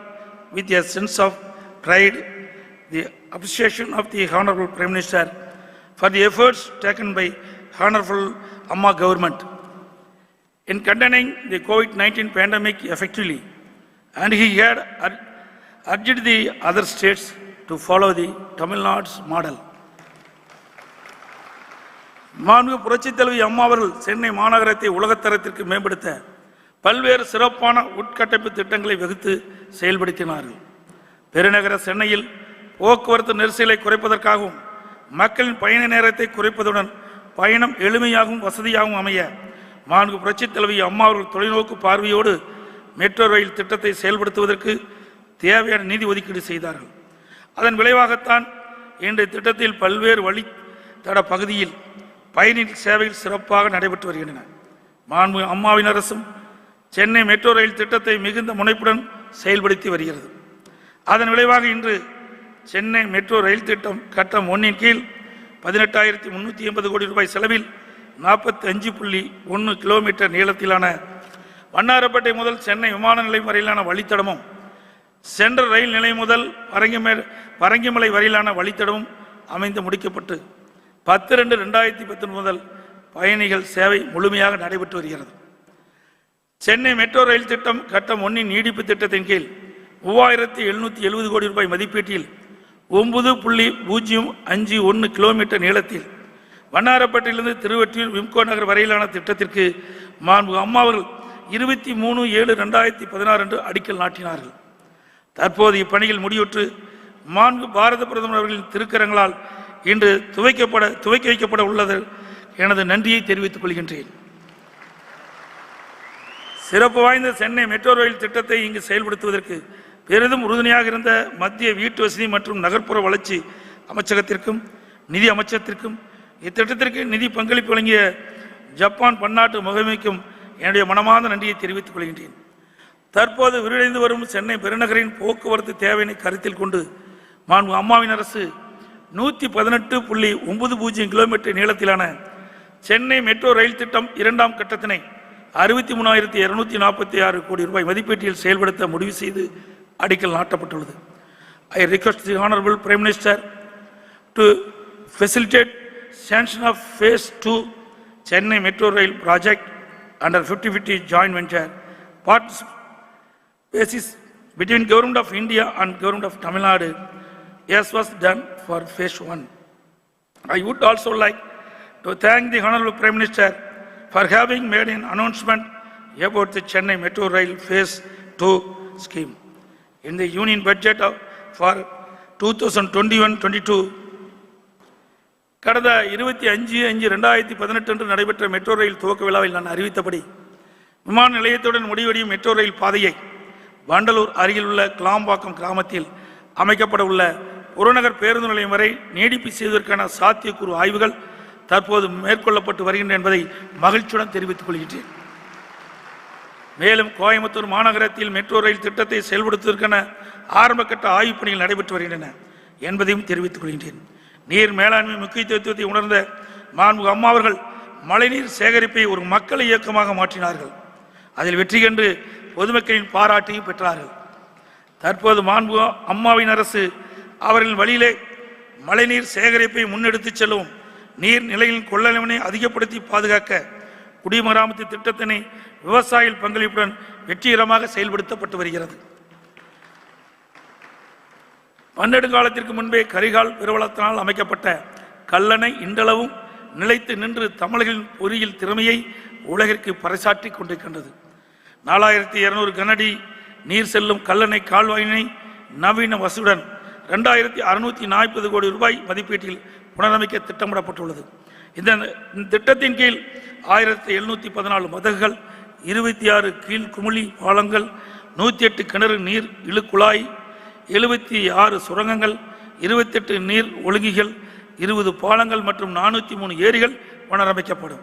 with a sense of pride the appreciation of the Honorable Prime Minister for the efforts taken by Honorable Amma government in containing the COVID-19 pandemic effectively, and he had urged the other states to follow the Tamil Nadu's model. மாண்பு புரட்சித் தலைவி அம்மா அவர்கள் சென்னை மாநகரத்தை உலகத்தரத்திற்கு மேம்படுத்த பல்வேறு சிறப்பான உட்கட்டமைப்பு திட்டங்களை வகுத்து செயல்படுத்தினார்கள். பெருநகர சென்னையில் போக்குவரத்து நெரிசலை குறைப்பதற்காகவும் மக்களின் பயண நேரத்தை குறைப்பதுடன் பயணம் எளிமையாகவும் வசதியாகவும் அமைய மாண்பு புரட்சித் தலைவி அம்மா அவர்கள் தொலைநோக்கு பார்வையோடு மெட்ரோ ரயில் திட்டத்தை செயல்படுத்துவதற்கு தேவையான நிதி ஒதுக்கீடு செய்தார்கள். அதன் விளைவாகத்தான் இன்றைய திட்டத்தில் பல்வேறு வழித்தட பகுதியில் பயணிகள் சேவைகள் சிறப்பாக நடைபெற்று வருகின்றன. மாண்பு அம்மாவின் அரசும் சென்னை மெட்ரோ ரயில் திட்டத்தை மிகுந்த முனைப்புடன் செயல்படுத்தி வருகிறது. அதன் விளைவாக இன்று சென்னை மெட்ரோ ரயில் திட்டம் கட்டம் 1 கீழ் 18,380 கோடி ரூபாய் செலவில் 45.1 கிலோமீட்டர் நீளத்திலான வண்ணாரப்பேட்டை முதல் சென்னை விமான நிலையம் வரையிலான வழித்தடமும் சென்ட்ரல் ரயில் நிலையம் முதல் பரங்கிமலை வரையிலான வழித்தடமும் அமைந்து முடிக்கப்பட்டு 10/2/2019 முதல் பயணிகள் சேவை முழுமையாக நடைபெற்று வருகிறது. சென்னை மெட்ரோ ரயில் திட்டம் கட்டம் 1 நீடிப்பு திட்டத்தின் கீழ் 3,770 கோடி ரூபாய் மதிப்பீட்டில் 9.051 கிலோமீட்டர் நீளத்தில் வண்ணாரப்பேட்டையிலிருந்து திருவொற்றியூர் விம்கோ நகர் வரையிலான திட்டத்திற்கு மாண்பு அம்மா அவர்கள் 23/7/2016 அன்று அடிக்கல் நாட்டினார்கள். தற்போது இப்பணிகள் முடிவுற்று மாண்பு பாரத பிரதமர் அவர்களின் திருக்கரங்களால் இன்று துவக்கி வைக்கப்பட உள்ளது. எனது நன்றியை தெரிவித்துக் கொள்கின்றேன். சிறப்பு வாய்ந்த சென்னை மெட்ரோ ரயில் திட்டத்தை இங்கு செயல்படுத்துவதற்கு பெரிதும் உறுதுணையாக இருந்த மத்திய வீட்டு வசதி மற்றும் நகர்ப்புற வளர்ச்சி அமைச்சகத்திற்கும் நிதி அமைச்சகத்திற்கும் இத்திட்டத்திற்கு நிதி பங்களிப்பு வழங்கிய ஜப்பான் பன்னாட்டு முகமைக்கும் என்னுடைய மனமார்ந்த நன்றியை தெரிவித்துக் கொள்கின்றேன். தற்போது விரிவடைந்து வரும் சென்னை பெருநகரின் போக்குவரத்து தேவையினை கருத்தில் கொண்டு மாண்பு அம்மாவின் அரசு 118.90 கிலோமீட்டர் நீளத்திலான சென்னை மெட்ரோ ரயில் திட்டம் 2ஆம் கட்டத்தினை 63,246 கோடி ரூபாய் மதிப்பீட்டில் செயல்படுத்த முடிவு செய்து அடிக்கல் நாட்டப்பட்டுள்ளது. I request the Honorable Prime Minister to facilitate sanction of Phase 2 Chennai Metro Rail project under 50/50 joint venture basis between Government of India and Government of Tamil Nadu, as was done for Phase 1. I would also like to thank the Honorable Prime Minister for having made an announcement about the Chennai Metro Rail Phase 2 scheme. In the Union Budget for 2021-22, கடந்த 25/5/2018 அன்று நடைபெற்ற metro rail துவக்க விழாவில் நான் அறிவித்தபடி விமான நிலையத்துடன் முடிவடையும் metro rail பாதையை வண்டலூர் அருகில் உள்ள கிளாம்பாக்கம் கிராமத்தில் அமைக்கப்பட உள்ள புறநகர் பேருந்து நிலையம் வரை நீடிப்பு செய்வதற்கான சாத்தியக்கூறு ஆய்வுகள் தற்போது மேற்கொள்ளப்பட்டு வருகின்றன என்பதை மகிழ்ச்சியுடன் தெரிவித்துக் கொள்கின்றேன். மேலும் கோயம்புத்தூர் மாநகரத்தில் மெட்ரோ ரயில் திட்டத்தை செயல்படுத்துவதற்கான ஆரம்பகட்ட ஆய்வுப் பணிகள் நடைபெற்று வருகின்றன என்பதையும் தெரிவித்துக் கொள்கின்றேன். நீர் மேலாண்மை முக்கியத்துவத்தை உணர்ந்த மாண்பு அம்மா அவர்கள் மழைநீர் சேகரிப்பை ஒரு மக்கள் இயக்கமாக மாற்றினார்கள். அதில் வெற்றி கண்டு பொதுமக்களின் பாராட்டையும் பெற்றார்கள். தற்போது மாண்பு அம்மாவின் அரசு அவர்களின் வழியிலே மழைநீர் சேகரிப்பை முன்னெடுத்துச் செல்லவும் நீர் நிலையின் கொள்ளளவினை அதிகப்படுத்தி பாதுகாக்க குடிமராமத்து திட்டத்தினை விவசாயிகள் பங்களிப்புடன் வெற்றிகரமாக செயல்படுத்தப்பட்டு வருகிறது. பன்னெடுங்காலத்திற்கு முன்பே கரிகால் பெருவளத்தினால் அமைக்கப்பட்ட கல்லணை இன்றளவும் நிலைத்து நின்று தமிழர்களின் பொறியியல் திறமையை உலகிற்கு பறைசாற்றிக் கொண்டிருக்கின்றது. 4200 கனஅடி நீர் செல்லும் கல்லணை கால்வாயினை நவீன வசதியுடன் 2640 கோடி ரூபாய் மதிப்பீட்டில் புனரமைக்க திட்டமிடப்பட்டுள்ளது. இந்த திட்டத்தின் கீழ் 1714 மதகுகள், 26 கீழ் குமிழி பாலங்கள், 108 கிணறு நீர் இழுக்குழாய், 76 சுரங்கங்கள், 28 நீர் ஒழுங்கிகள், 20 பாலங்கள் மற்றும் 403 ஏரிகள் புனரமைக்கப்படும்.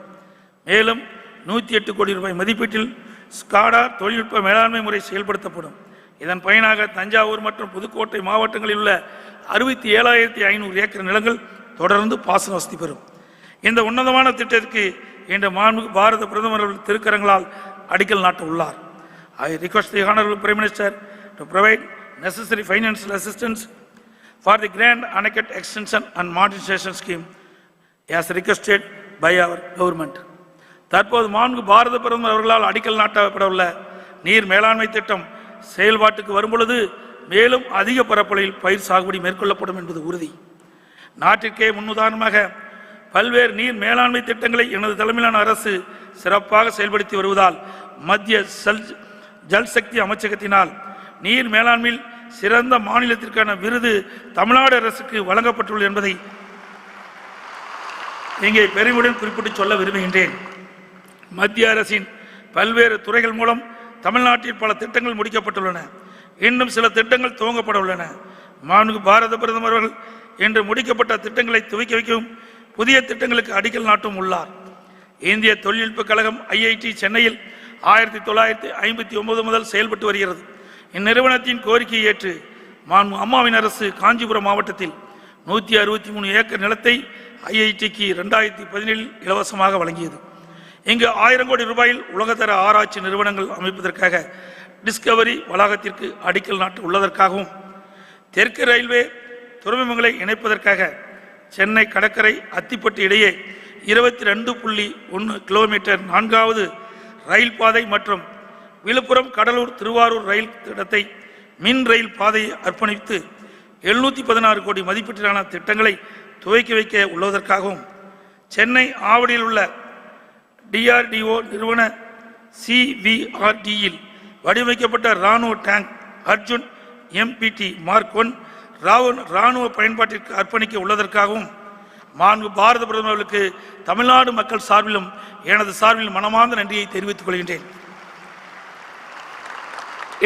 மேலும் 108 கோடி ரூபாய் மதிப்பீட்டில் ஸ்காடா தொழில்நுட்ப மேலாண்மை முறை செயல்படுத்தப்படும். இதன் பயனாக தஞ்சாவூர் மற்றும் புதுக்கோட்டை மாவட்டங்களில் உள்ள 67,500 ஏக்கர் நிலங்கள் தொடர்ந்து பாசன வசதி பெறும். இந்த உன்னதமான திட்டத்திற்கு இன்று மாண்புமிகு பாரத பிரதமர் திருக்கரங்களால் அடிக்கல் நாட்ட உள்ளார். I request the Honorable Prime Minister to provide necessary financial assistance for the Grand Anakat Extension and Modernization Scheme as requested by our government. தற்போது மாண்புமிகு பாரத பிரதமர் அவர்களால் அடிக்கல் நாட்டப்படவுள்ள நீர் மேலாண்மை திட்டம் செயல்பாட்டுக்கு வரும்பொழுது மேலும் அதிக பரப்பளவில் பயிர் சாகுபடி மேற்கொள்ளப்படும் என்பது உறுதி. நாட்டிற்கே முன்னுதாரணமாக பல்வேறு நீர் மேலாண்மை திட்டங்களை எனது தலைமையிலான அரசு சிறப்பாக செயல்படுத்தி வருவதால் மத்திய ஜல் சக்தி அமைச்சகத்தினால் நீர் மேலாண்மையில் சிறந்த மாநிலத்திற்கான விருது தமிழ்நாடு அரசுக்கு வழங்கப்பட்டுள்ளது என்பதை இங்கே பெருமையுடன் குறிப்பிட்டு சொல்ல விரும்புகின்றேன். மத்திய அரசின் பல்வேறு துறைகள் மூலம் தமிழ்நாட்டில் பல திட்டங்கள் முடிக்கப்பட்டுள்ளன. இன்னும் சில திட்டங்கள் துவங்கப்பட உள்ளன. மாண்புமிகு பாரத பிரதமர் அவர்கள் இன்று முடிக்கப்பட்ட திட்டங்களை துவக்கி வைக்கவும் புதிய திட்டங்களுக்கு அடிக்கல் நாட்டும் உள்ளார். இந்திய தொழில்நுட்ப கழகம் IIT சென்னையில் 1959 முதல் செயல்பட்டு வருகிறது. இந்நிறுவனத்தின் கோரிக்கையை ஏற்று மாண்புமிகு அம்மாவின் அரசு காஞ்சிபுரம் மாவட்டத்தில் 163 ஏக்கர் நிலத்தை IITக்கு 2017 இலவசமாக வழங்கியது. இங்கு 1000 கோடி ரூபாயில் உலகத்தர ஆராய்ச்சி நிறுவனங்கள் அமைப்பதற்காக டிஸ்கவரி வளாகத்திற்கு அடிக்கல் நாட்டு உள்ளதற்காகவும் தெற்கு ரயில்வே துறைமுகங்களை இணைப்பதற்காக சென்னை கடற்கரை அத்திப்பட்டு இடையே 22.1 கிலோமீட்டர் 4வது ரயில் பாதை மற்றும் விழுப்புரம் கடலூர் திருவாரூர் ரயில் திட்டத்தை மின் ரயில் பாதையை அர்ப்பணித்து 716 கோடி மதிப்பீட்டிலான திட்டங்களை துவக்கி வைக்க உள்ளதற்காகவும் சென்னை ஆவடியில் உள்ள DRDO நிறுவன CVRDயில் வடிவமைக்கப்பட்ட இராணுவ டேங்க் அர்ஜுன் MPT Mark 1 இராணுவ பயன்பாட்டிற்கு அர்ப்பணிக்க உள்ளதற்காகவும் மாண்புமிகு பாரத பிரதமர்களுக்கு தமிழ்நாடு மக்கள் சார்பிலும் எனது சார்பில் மனமார்ந்த நன்றியை தெரிவித்துக் கொள்கின்றேன்.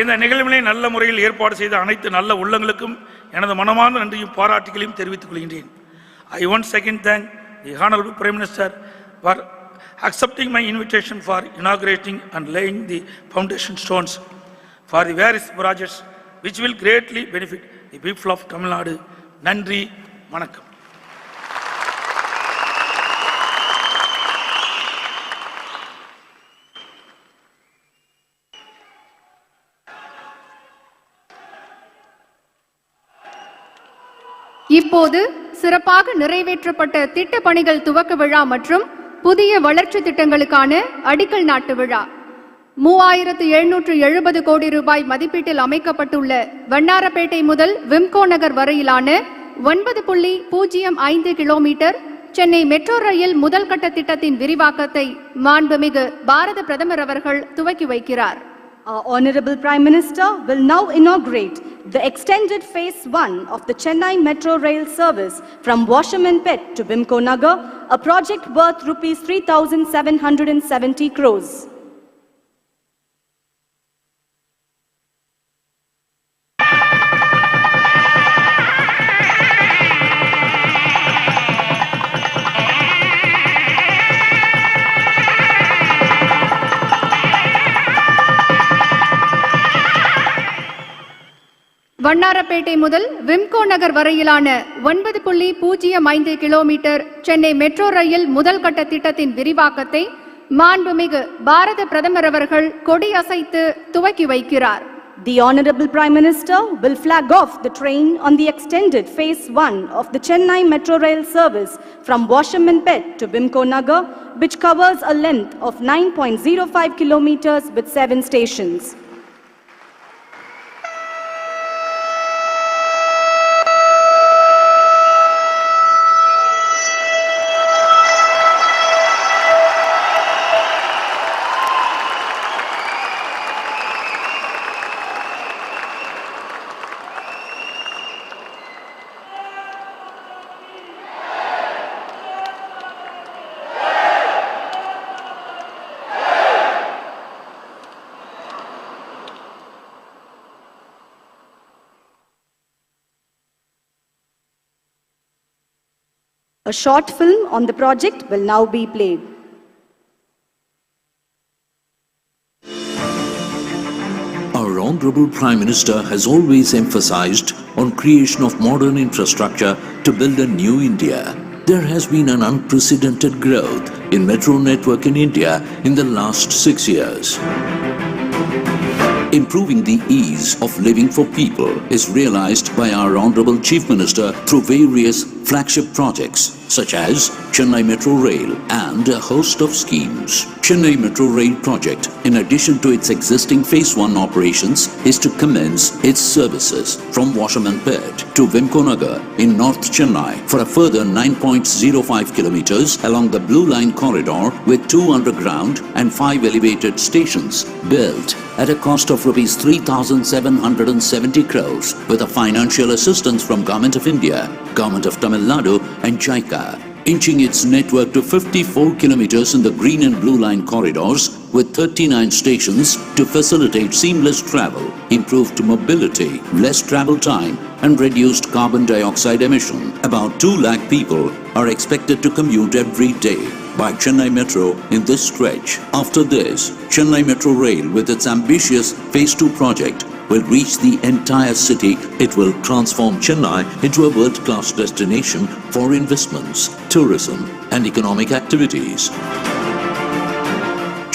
இந்த நிகழ்வினை நல்ல முறையில் ஏற்பாடு செய்த அனைத்து நல்ல உள்ளங்களுக்கும் எனது மனமார்ந்த நன்றியும் பாராட்டுகளையும் தெரிவித்துக் கொள்கின்றேன். I once again thank the Honorable Prime Minister for accepting my invitation for inaugurating and laying the foundation stones for the various projects which will greatly benefit the people of Tamil Nadu. நன்றி, வணக்கம். இப்போது சிறப்பாக நிறைவேற்றப்பட்ட திட்ட பணிகள் துவக்க விழா மற்றும் புதிய வளர்ச்சி திட்டங்களுக்கான அடிக்கல் நாட்டு விழா. 3770 கோடி ரூபாய் மதிப்பீட்டில் அமைக்கப்பட்டுள்ள வண்ணாரப்பேட்டை முதல் விம்கோ நகர் வரையிலான 9.05 கிலோமீட்டர் சென்னை மெட்ரோ ரயில் முதல் கட்ட திட்டத்தின் விரிவாக்கத்தை மாண்புமிகு பாரத பிரதமர் அவர்கள் துவக்கி வைக்கிறார். Our Honorable Prime Minister will now inaugurate the extended Phase 1 of the Chennai Metro Rail service from Washerman Pet to Vimko Nagar, a project worth rupees 3,770 crores. Vannarapettai முதல் விம்கோ நகர் வரையிலான 9.05 கிலோமீட்டர் சென்னை மெட்ரோ ரயில் முதல் கட்ட திட்டத்தின் விரிவாக்கத்தை மாண்புமிகு பாரத பிரதமர் அவர்கள் கொடியசைத்து துவக்கி வைக்கிறார். The Honorable Prime Minister will flag off the train on the extended Phase 1 of the Chennai Metro Rail service from Washermanpet to Vimco Nagar, which covers a length of 9.05 kilometers with 7 stations. A short film on the project will now be played. Our Honorable Prime Minister has always emphasized on creation of modern infrastructure to build a new India. There has been an unprecedented growth in metro network in India in the last 6 years. Improving the ease of living for people is realized by our Honorable Chief Minister through various flagship projects such as Chennai Metro Rail and a host of schemes. Chennai Metro Rail project, in addition to its existing Phase 1 operations, is to commence its services from Washermanpet to Vimco Nagar in North Chennai for a further 9.05 kilometers along the Blue Line corridor with 2 underground and 5 elevated stations built at a cost of rupees 3,770 crores with a financial assistance from Government of India, Government of Tamil Nadu and JICA, inching its network to 54 kilometers in the green and blue line corridors with 39 stations to facilitate seamless travel, improved mobility, less travel time and reduced carbon dioxide emission. About 2 lakh people are expected to commute every day by Chennai Metro in this stretch. After this, Chennai Metro Rail with its ambitious Phase 2 project will reach the entire city. It will transform Chennai into a world-class destination for investments, tourism and economic activities.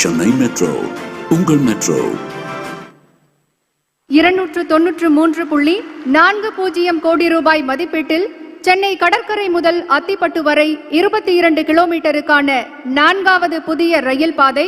Chennai Metro, Ungal Metro. 293.40 கோடி ரூபாய் மதிப்பீட்டில் சென்னை கடற்கரை முதல் அத்திப்பட்டு வரை 22 கிலோமீட்டருக்கான 4வது புதிய ரயில் பாதை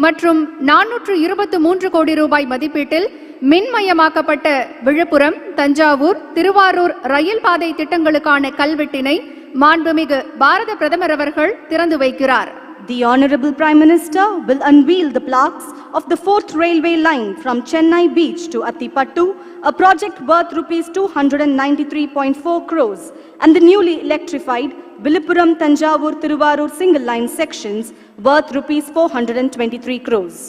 மற்றும் 423 கோடி ரூபாய் மதிப்பீட்டில் மின்மயமாக்கப்பட்ட விழுப்புரம், தஞ்சாவூர், திருவாரூர் ரயில் பாதை திட்டங்களுக்கான கல்வெட்டினை மாண்புமிகு பாரத பிரதமர் அவர்கள் திறந்து வைக்கிறார். The Honorable Prime Minister will unveil the plaques of the 4th railway line from Chennai Beach to Attipattu, a project worth rupees 293.4 crores, and the newly electrified Viluppuram, Thanjavur, Thiruvarur single line sections worth rupees 423 crores.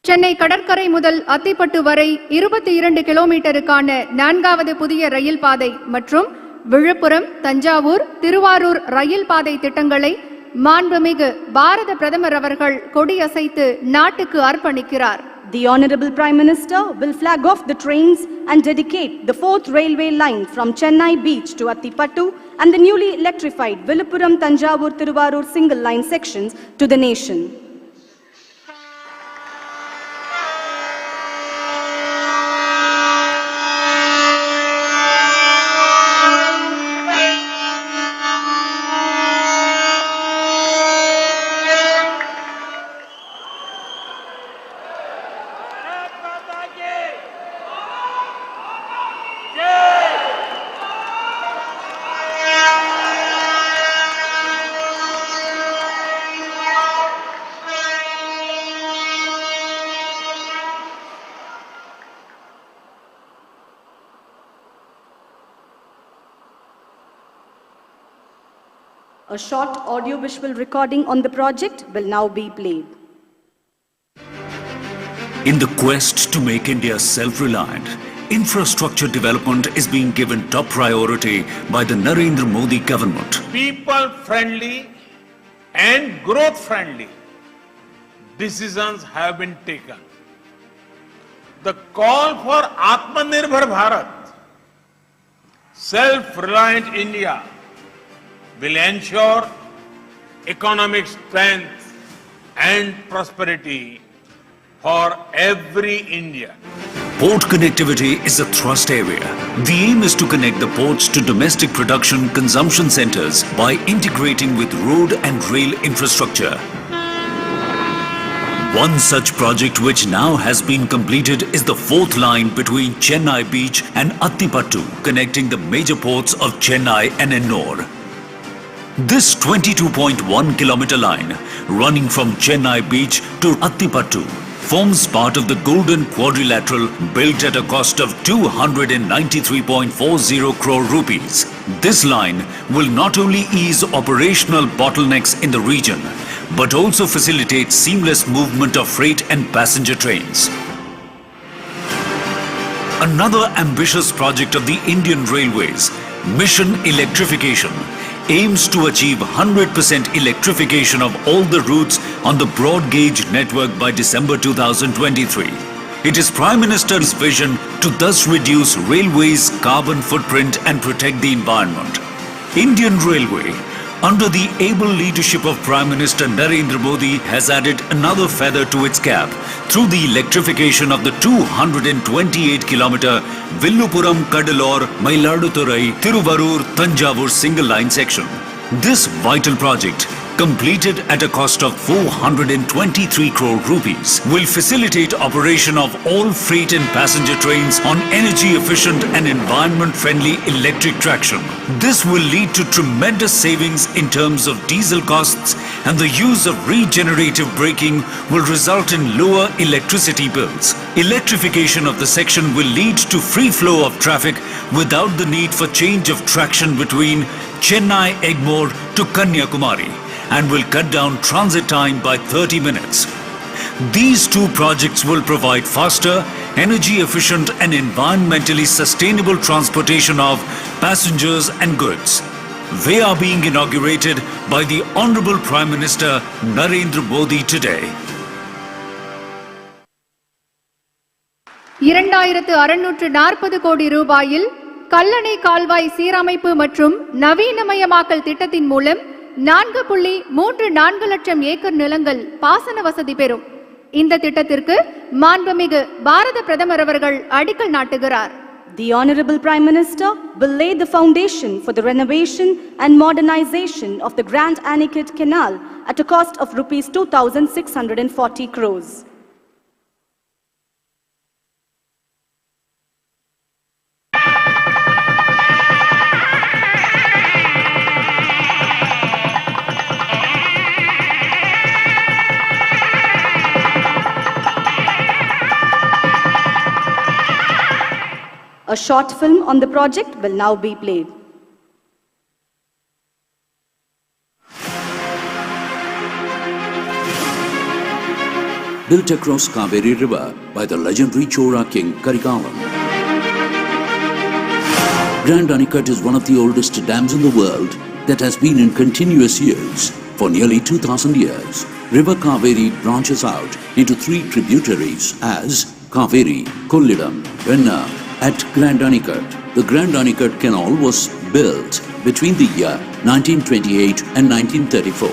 Chennai கடற்கரை முதல் அத்திப்பட்டு வரை 22 கிலோமீட்டருக்கான 4வது புதிய ரயில் பாதை மற்றும் விழுப்புரம், தஞ்சாவூர், திருவாரூர் ரயில் பாதை திட்டங்களை மாண்புமிகு பாரத பிரதமர் அவர்கள் கொடியசைத்து நாட்டுக்கு அர்ப்பணிக்கிறார். The Honorable Prime Minister will flag off the trains and dedicate the 4th railway line from Chennai Beach to Attipattu and the newly electrified Viluppuram, Thanjavur, Thiruvarur single line sections to the nation. A short audio-visual recording on the project will now be played. In the quest to make India self-reliant, infrastructure development is being given top priority by the Narendra Modi government. People-friendly and growth friendly decisions have been taken. The call for Atmanirbhar Bharat, self-reliant India, will ensure economic strength and prosperity for every Indian. Port connectivity is a thrust area. The aim is to connect the ports to domestic production consumption centers by integrating with road and rail infrastructure. One such project which now has been completed is the fourth line between Chennai Beach and Attipattu, connecting the major ports of Chennai and Ennore. This 22.1 kilometer line running from Chennai Beach to Attipattu forms part of the Golden Quadrilateral built at a cost of 293.40 crore rupees. This line will not only ease operational bottlenecks in the region, but also facilitate seamless movement of freight and passenger trains. Another ambitious project of the Indian Railways, Mission Electrification, aims to achieve 100% electrification of all the routes on the broad gauge network by December 2023. It is Prime Minister's vision to thus reduce railways' carbon footprint and protect the environment. Indian Railway, under the able leadership of Prime Minister Narendra Modi, has added another feather to its cap through the electrification of the 228-kilometer Villupuram-Cuddalore-Mayiladuthurai-Thiruvarur-Thanjavur single-line section. This vital project, completed at a cost of 423 crore rupees, will facilitate operation of all freight and passenger trains on energy-efficient and environment-friendly electric traction. This will lead to tremendous savings in terms of diesel costs, and the use of regenerative braking will result in lower electricity bills. Electrification of the section will lead to free flow of traffic without the need for change of traction between Chennai Egmore to Kanyakumari, and will cut down transit time by 30 minutes. These two projects will provide faster, energy-efficient and environmentally sustainable transportation of passengers and goods. They are being inaugurated by the Honorable Prime Minister Narendra Modi today. 2640 கோடி ரூபாயில் கல்லணை கால்வாய் சீரமைப்பு மற்றும் நவீனமயமாக்கல் திட்டத்தின் மூலம் 4.34 லட்சம் acre நிலங்கள் பாசன வசதி பெறும். இந்த திட்டத்திற்கு மாண்புமிகு பாரத பிரதமர் அவர்கள் அடிக்கல் நாட்டுகிறார். The Honorable Prime Minister will lay the foundation for the renovation and modernization of the Grand Anicut Canal at a cost of rupees 2,640 crores. A short film on the project will now be played. Built across Kaveri River by the legendary Chola king Karikalan. Grand Anicut is one of the oldest dams in the world that has been in continuous use for nearly 2000 years. River Kaveri branches out into three tributaries as Kaveri, Kollidam, Venna. At Grand Anicut, the Grand Anicut Canal was built between the year 1928 and 1934.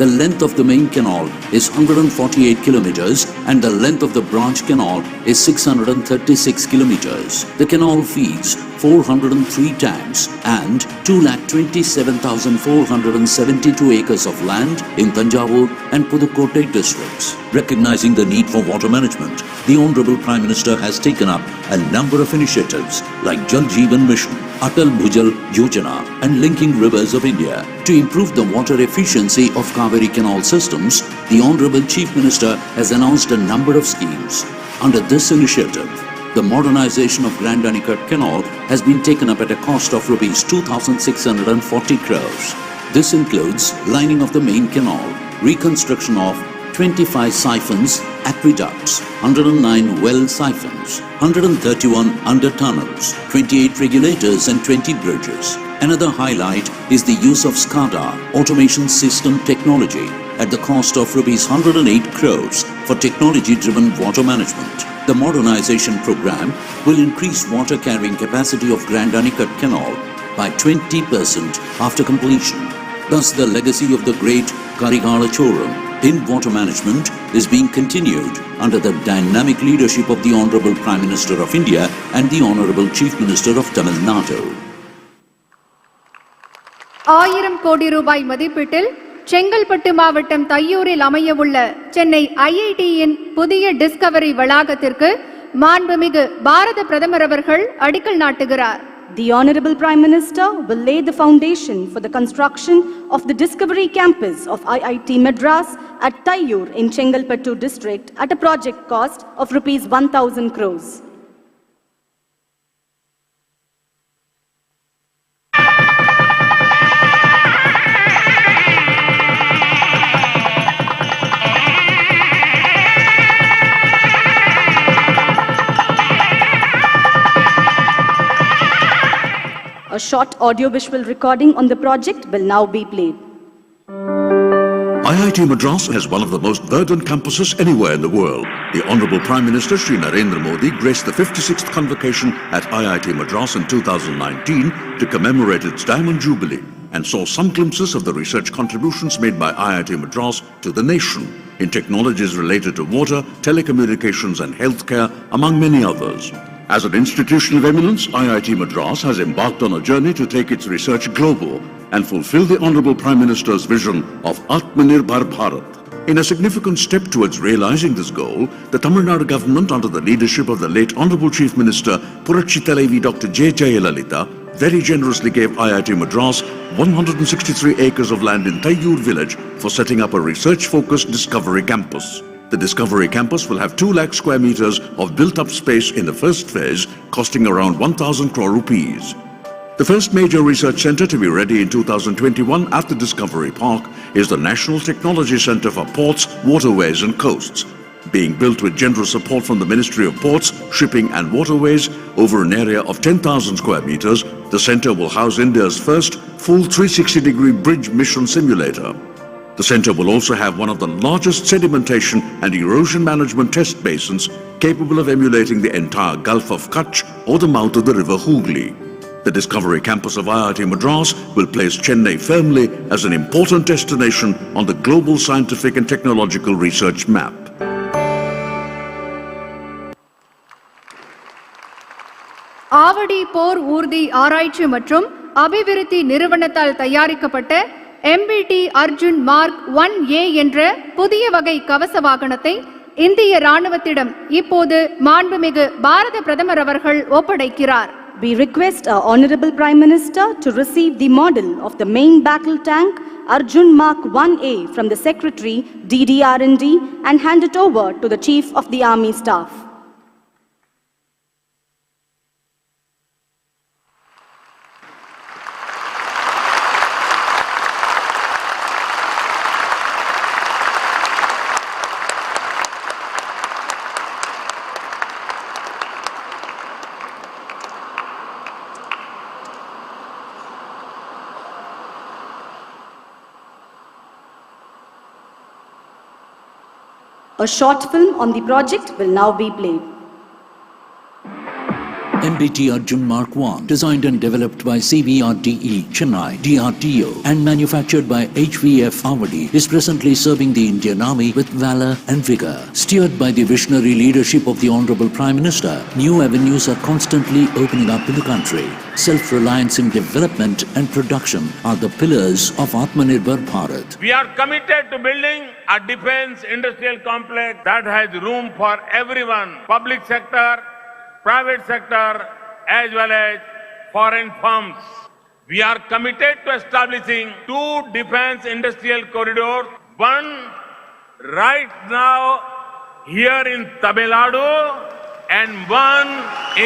The length of the main canal is 148 kilometers and the length of the branch canal is 636 kilometers. The canal feeds 403 tanks and 2,27,472 acres of land in Thanjavur and Pudukkottai districts. Recognizing the need for water management, the Honorable Prime Minister has taken up a number of initiatives like Jal Jeevan Mission, Atal Bhujal Yojana and Linking Rivers of India. To improve the water efficiency of Kaveri canal systems, the Honorable Chief Minister has announced a number of schemes. Under this initiative, the modernization of Grand Anicut Canal has been taken up at a cost of rupees 2,640 crores. This includes lining of the main canal, reconstruction of 25 siphons aqueducts, 109 well siphons, 131 under tunnels, 28 regulators and 20 bridges. Another highlight is the use of SCADA automation system technology at the cost of rupees 108 crores for technology-driven water management. The modernization program will increase water carrying capacity of Grand Anicut Canal by 20% after completion. Thus, the legacy of the great Karigala Choram in water management is being continued under the dynamic leadership of the Honorable Prime Minister of India and the Honorable Chief Minister of Tamil Nadu. 1000 கோடி ரூபாய் மதிப்பீட்டில் செங்கல்பட்டு மாவட்டம் தையூரில் அமையவுள்ள சென்னை ஐஐடியின் புதிய Discovery வளாகத்திற்கு மாண்புமிகு பாரத பிரதமர் அவர்கள் அடிக்கல் நாட்டுகிறார். The Honorable Prime Minister will lay the foundation for the construction of the Discovery Campus of IIT Madras at Taiyur in Chengalpattu district at a project cost of rupees 1,000 crores. A short audio-visual recording on the project will now be played. IIT Madras has one of the most verdant campuses anywhere in the world. The Honorable Prime Minister Shri Narendra Modi graced the 56th convocation at IIT Madras in 2019 to commemorate its Diamond Jubilee and saw some glimpses of the research contributions made by IIT Madras to the nation in technologies related to water, telecommunications and healthcare, among many others. As an institution of eminence, IIT Madras has embarked on a journey to take its research global and fulfill the Honorable Prime Minister's vision of Atmanirbhar Bharat. In a significant step towards realizing this goal, the Tamil Nadu government, under the leadership of the late Honorable Chief Minister Puratchi Thalaivi Dr. J. Jayalalitha, very generously gave IIT Madras 163 acres of land in Taiyur village for setting up a research-focused Discovery Campus. The Discovery Campus will have 2 lakh square meters of built-up space in the first phase, costing around 1,000 crore rupees. The first major research center to be ready in 2021 at the Discovery Park is the National Technology Center for Ports, Waterways and Coasts. Being built with generous support from the Ministry of Ports, Shipping and Waterways over an area of 10,000 square meters, the center will house India's first full 360-degree bridge mission simulator. The center will also have one of the largest sedimentation and erosion management test basins capable of emulating the entire Gulf of Kutch or the mouth of the river Hooghly. The Discovery Campus of IIT Madras will place Chennai firmly as an important destination on the global scientific and technological research map. Avadi போர் ஊர்தி ஆராய்ச்சி மற்றும் அபிவிருத்தி நிறுவனத்தால் தயாரிக்கப்பட்ட MBT Arjun mark 1A என்ற புதிய வகை கவச வாகனத்தை இந்திய ராணுவத்திடம் இப்போது மாண்புமிகு பாரத பிரதமர் அவர்கள் ஒப்படைக்கிறார். We request our Honorable Prime Minister to receive the model of the main battle tank Arjun Mark 1A from the Secretary DDR&D and hand it over to the Chief of the Army Staff. A short film on the project will now be played. MBT Arjun Mark 1, designed and developed by CBRDE, Chennai, DRDO, and manufactured by HVF Avadi, is presently serving the Indian Army with valor and vigor. Steered by the visionary leadership of the Honorable Prime Minister, new avenues are constantly opening up in the country. Self-reliance in development and production are the pillars of Atmanirbhar Bharat. We are committed to building a defense industrial complex that has room for everyone, public sector, private sector, as well as foreign firms. We are committed to establishing 2 defense industrial corridors, one right now here in Tamil Nadu and one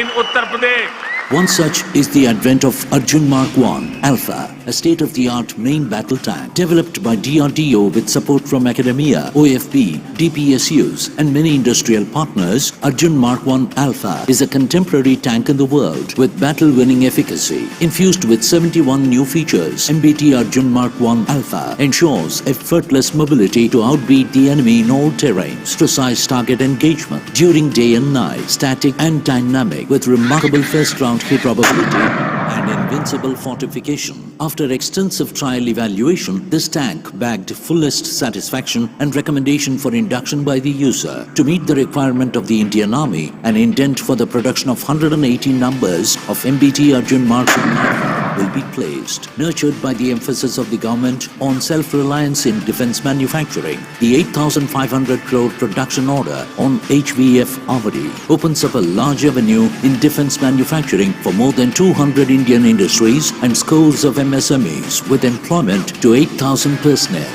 in Uttar Pradesh. One such is the advent of Arjun Mark I Alpha, a state-of-the-art main battle tank developed by DRDO with support from academia, OFB, DPSUs and many industrial partners. Arjun Mark I Alpha is a contemporary tank in the world with battle-winning efficacy. Infused with 71 new features, MBT Arjun Mark I Alpha ensures effortless mobility to outbeat the enemy in all terrains, precise target engagement during day and night, static and dynamic with remarkable first-round hit probability and invincible fortification. After extensive trial evaluation, this tank bagged fullest satisfaction and recommendation for induction by the user. To meet the requirement of the Indian Army, an intent for the production of 180 numbers of MBT Arjun Mark I will be placed. Nurtured by the emphasis of the government on self-reliance in defence manufacturing, the 8,500 crore production order on HVF Avadi opens up a large avenue in defence manufacturing for more than 200 Indian industries and scores of MSMEs with employment to 8,000 personnel.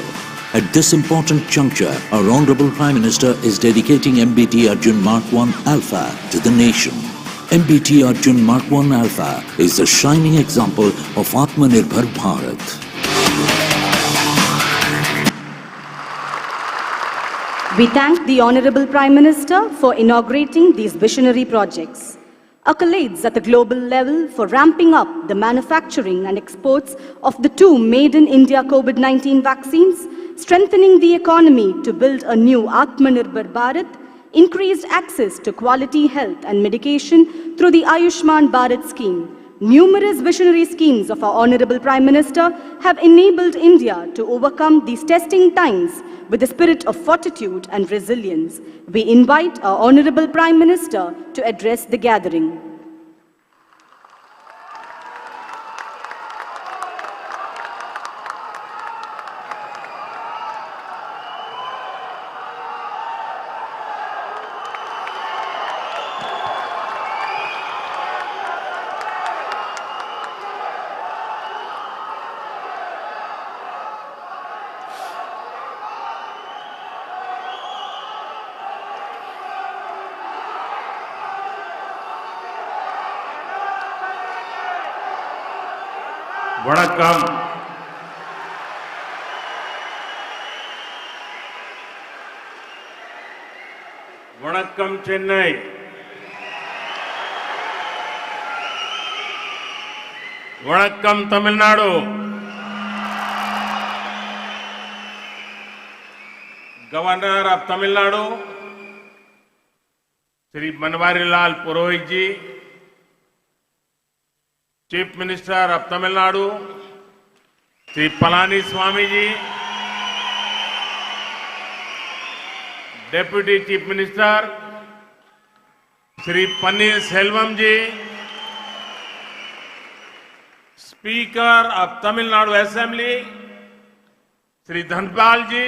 At this important juncture, our Honourable Prime Minister is dedicating MBT Arjun Mark I Alpha to the nation. MBT Arjun Mark I Alpha is a shining example of Atmanirbhar Bharat. We thank the Honorable Prime Minister for inaugurating these visionary projects. Accolades at the global level for ramping up the manufacturing and exports of the two Made in India COVID-19 vaccines, strengthening the economy to build a new Atmanirbhar Bharat, increased access to quality health and medication through the Ayushman Bharat scheme. Numerous visionary schemes of our Honorable Prime Minister have enabled India to overcome these testing times with a spirit of fortitude and resilience. We invite our Honorable Prime Minister to address the gathering. வணக்கம். வணக்கம் சென்னை. வணக்கம் Tamil Nadu. Governor of Tamil Nadu, Shri Banwari Lal Purohit ji, Chief Minister of Tamil Nadu, Shri Palani Swami ji, Deputy Chief Minister, Shri Pannir Selvam ji, Speaker of Tamil Nadu Assembly, Shri Dhanpal ji,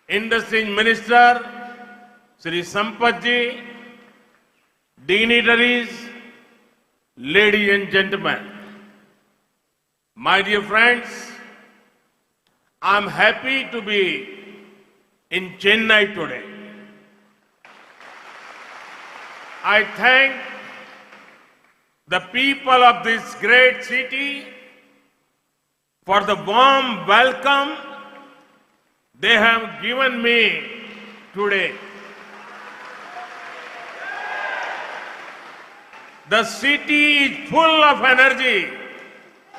Industry Minister, Shri Sampath ji, dignitaries, ladies and gentlemen, my dear friends, I am happy to be in Chennai today. I thank the people of this great city for the warm welcome they have given me today. The city is full of energy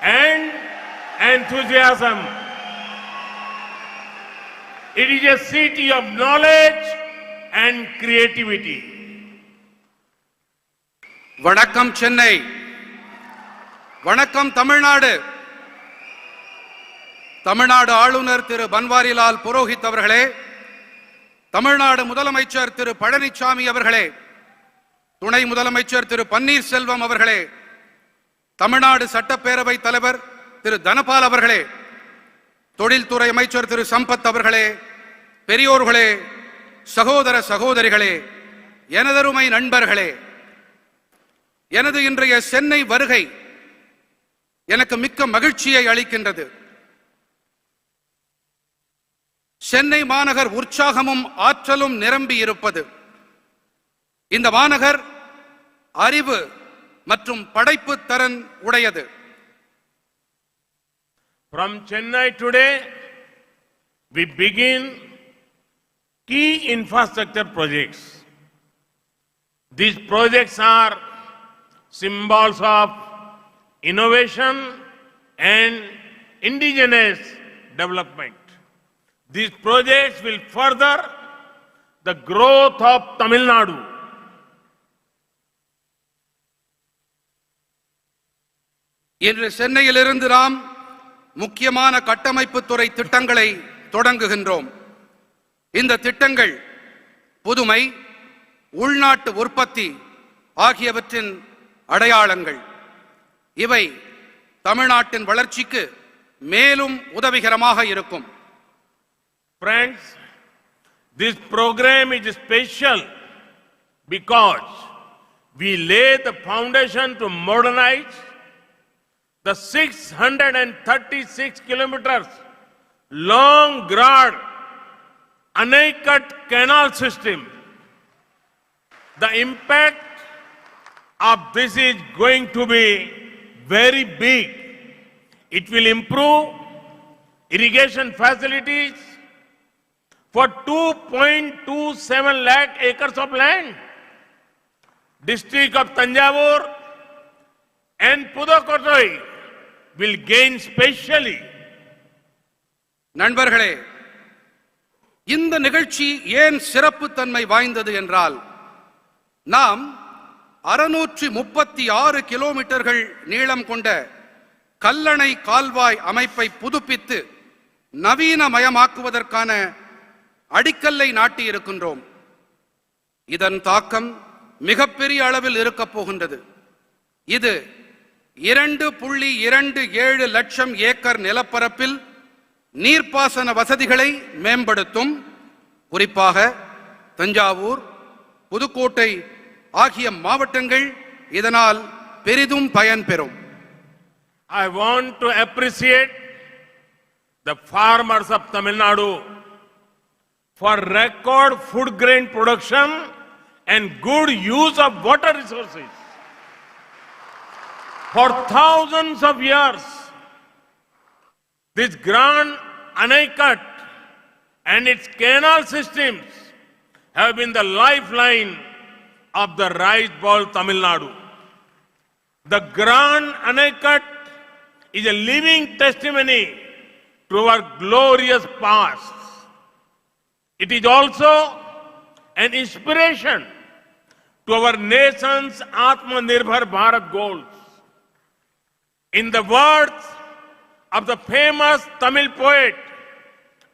and enthusiasm. It is a city of knowledge and creativity. வணக்கம் சென்னை. வணக்கம் தமிழ்நாடு. தமிழ்நாடு ஆளுநர் திரு பன்வாரிலால் புரோஹித் அவர்களே, தமிழ்நாடு முதலமைச்சர் திரு பழனிசாமி அவர்களே, துணை முதலமைச்சர் திரு பன்னீர் செல்வம் அவர்களே, தமிழ்நாடு சட்டப்பேரவை தலைவர் திரு தனபால் அவர்களே, தொழில்துறை அமைச்சர் திரு சம்பத் அவர்களே, பெரியோர்களே, சகோதர சகோதரிகளே, எனதருமை நண்பர்களே, எனது இன்றைய சென்னை வருகை எனக்கு மிக்க மகிழ்ச்சியை அளிக்கின்றது. சென்னை மாநகர் உற்சாகமும் ஆற்றலும் நிரம்பி இருப்பது. இந்த மாநகர் அறிவு மற்றும் படைப்பு திறன் உடையது. From Chennai today, we begin key infrastructure projects. These projects are symbols of innovation and indigenous development. These projects will further the growth of Tamil Nadu. இன்று சென்னையிலிருந்து நாம் முக்கியமான கட்டமைப்பு துறை திட்டங்களை தொடங்குகின்றோம். இந்த திட்டங்கள் புதுமை, உள்நாட்டு உற்பத்தி ஆகியவற்றின் அடையாளங்கள். இவை தமிழ்நாட்டின் வளர்ச்சிக்கு மேலும் உதவிகரமாக இருக்கும். Friends, this program is special because we lay the foundation to modernize the 636 kilometers long broad Anaicut canal system. The impact of this is going to be very big. It will improve irrigation facilities for 2.27 lakh acres of land. District of Tanjavur and Pudukkottai will gain specially. நண்பர்களே, இந்த நிகழ்ச்சி ஏன் சிறப்பு தன்மை வாய்ந்தது என்றால், நாம் 636 கிலோமீட்டர்கள் நீளம் கொண்ட கல்லணை கால்வாய் அமைப்பை புதுப்பித்து நவீனமயமாக்குவதற்கான அடிக்கல்லை நாட்டி இருக்கின்றோம். இதன் தாக்கம் மிகப்பெரிய அளவில் இருக்கப் போகின்றது. இது 2.27 லட்சம் ஏக்கர் நிலப்பரப்பில் நீர்ப்பாசன வசதிகளை மேம்படுத்தும். குறிப்பாக தஞ்சாவூர், புதுக்கோட்டை ஆகிய மாவட்டங்கள் இதனால் பெரிதும் பயன்பெறும். I want to appreciate the farmers of Tamil Nadu for record food grain production and good use of water resources. For thousands of years, this Grand Anaicut and its canal systems have been the lifeline of the rice bowl Tamil Nadu. The Grand Anaicut is a living testimony to our glorious past. It is also an inspiration to our nation's Atmanirbhar Bharat goals. In the words of the famous Tamil poet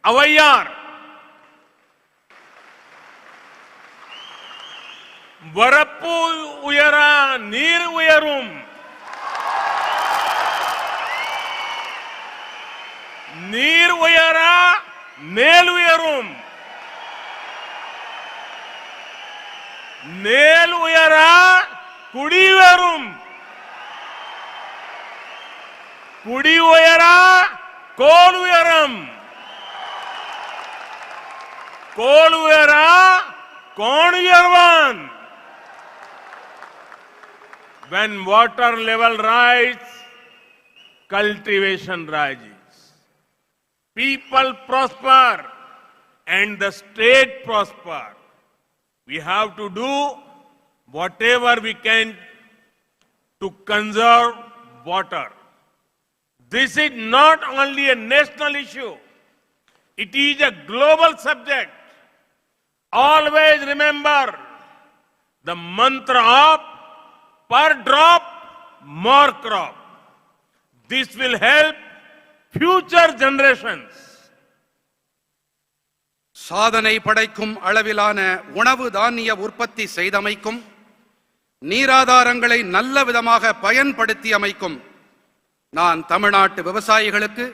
Avaiyar, Varappu uyara neer uyarum, neer uyara nel uyarum, nel uyara kudi uyarum, kudi uyara kol uyaram, kol uyara kon uyarvan. When water level rises, cultivation rises. People prosper and the state prosper. We have to do whatever we can to conserve water. This is not only a national issue, it is a global subject. Always remember the mantra of per drop, more crop. This will help future generations. சாதனை படைக்கும் அளவிலான உணவு தானிய உற்பத்தி செய்தமைக்கும், நீராதாரங்களை நல்ல விதமாக பயன்படுத்தி அமைக்கும் நான் தமிழ்நாட்டு விவசாயிகளுக்கு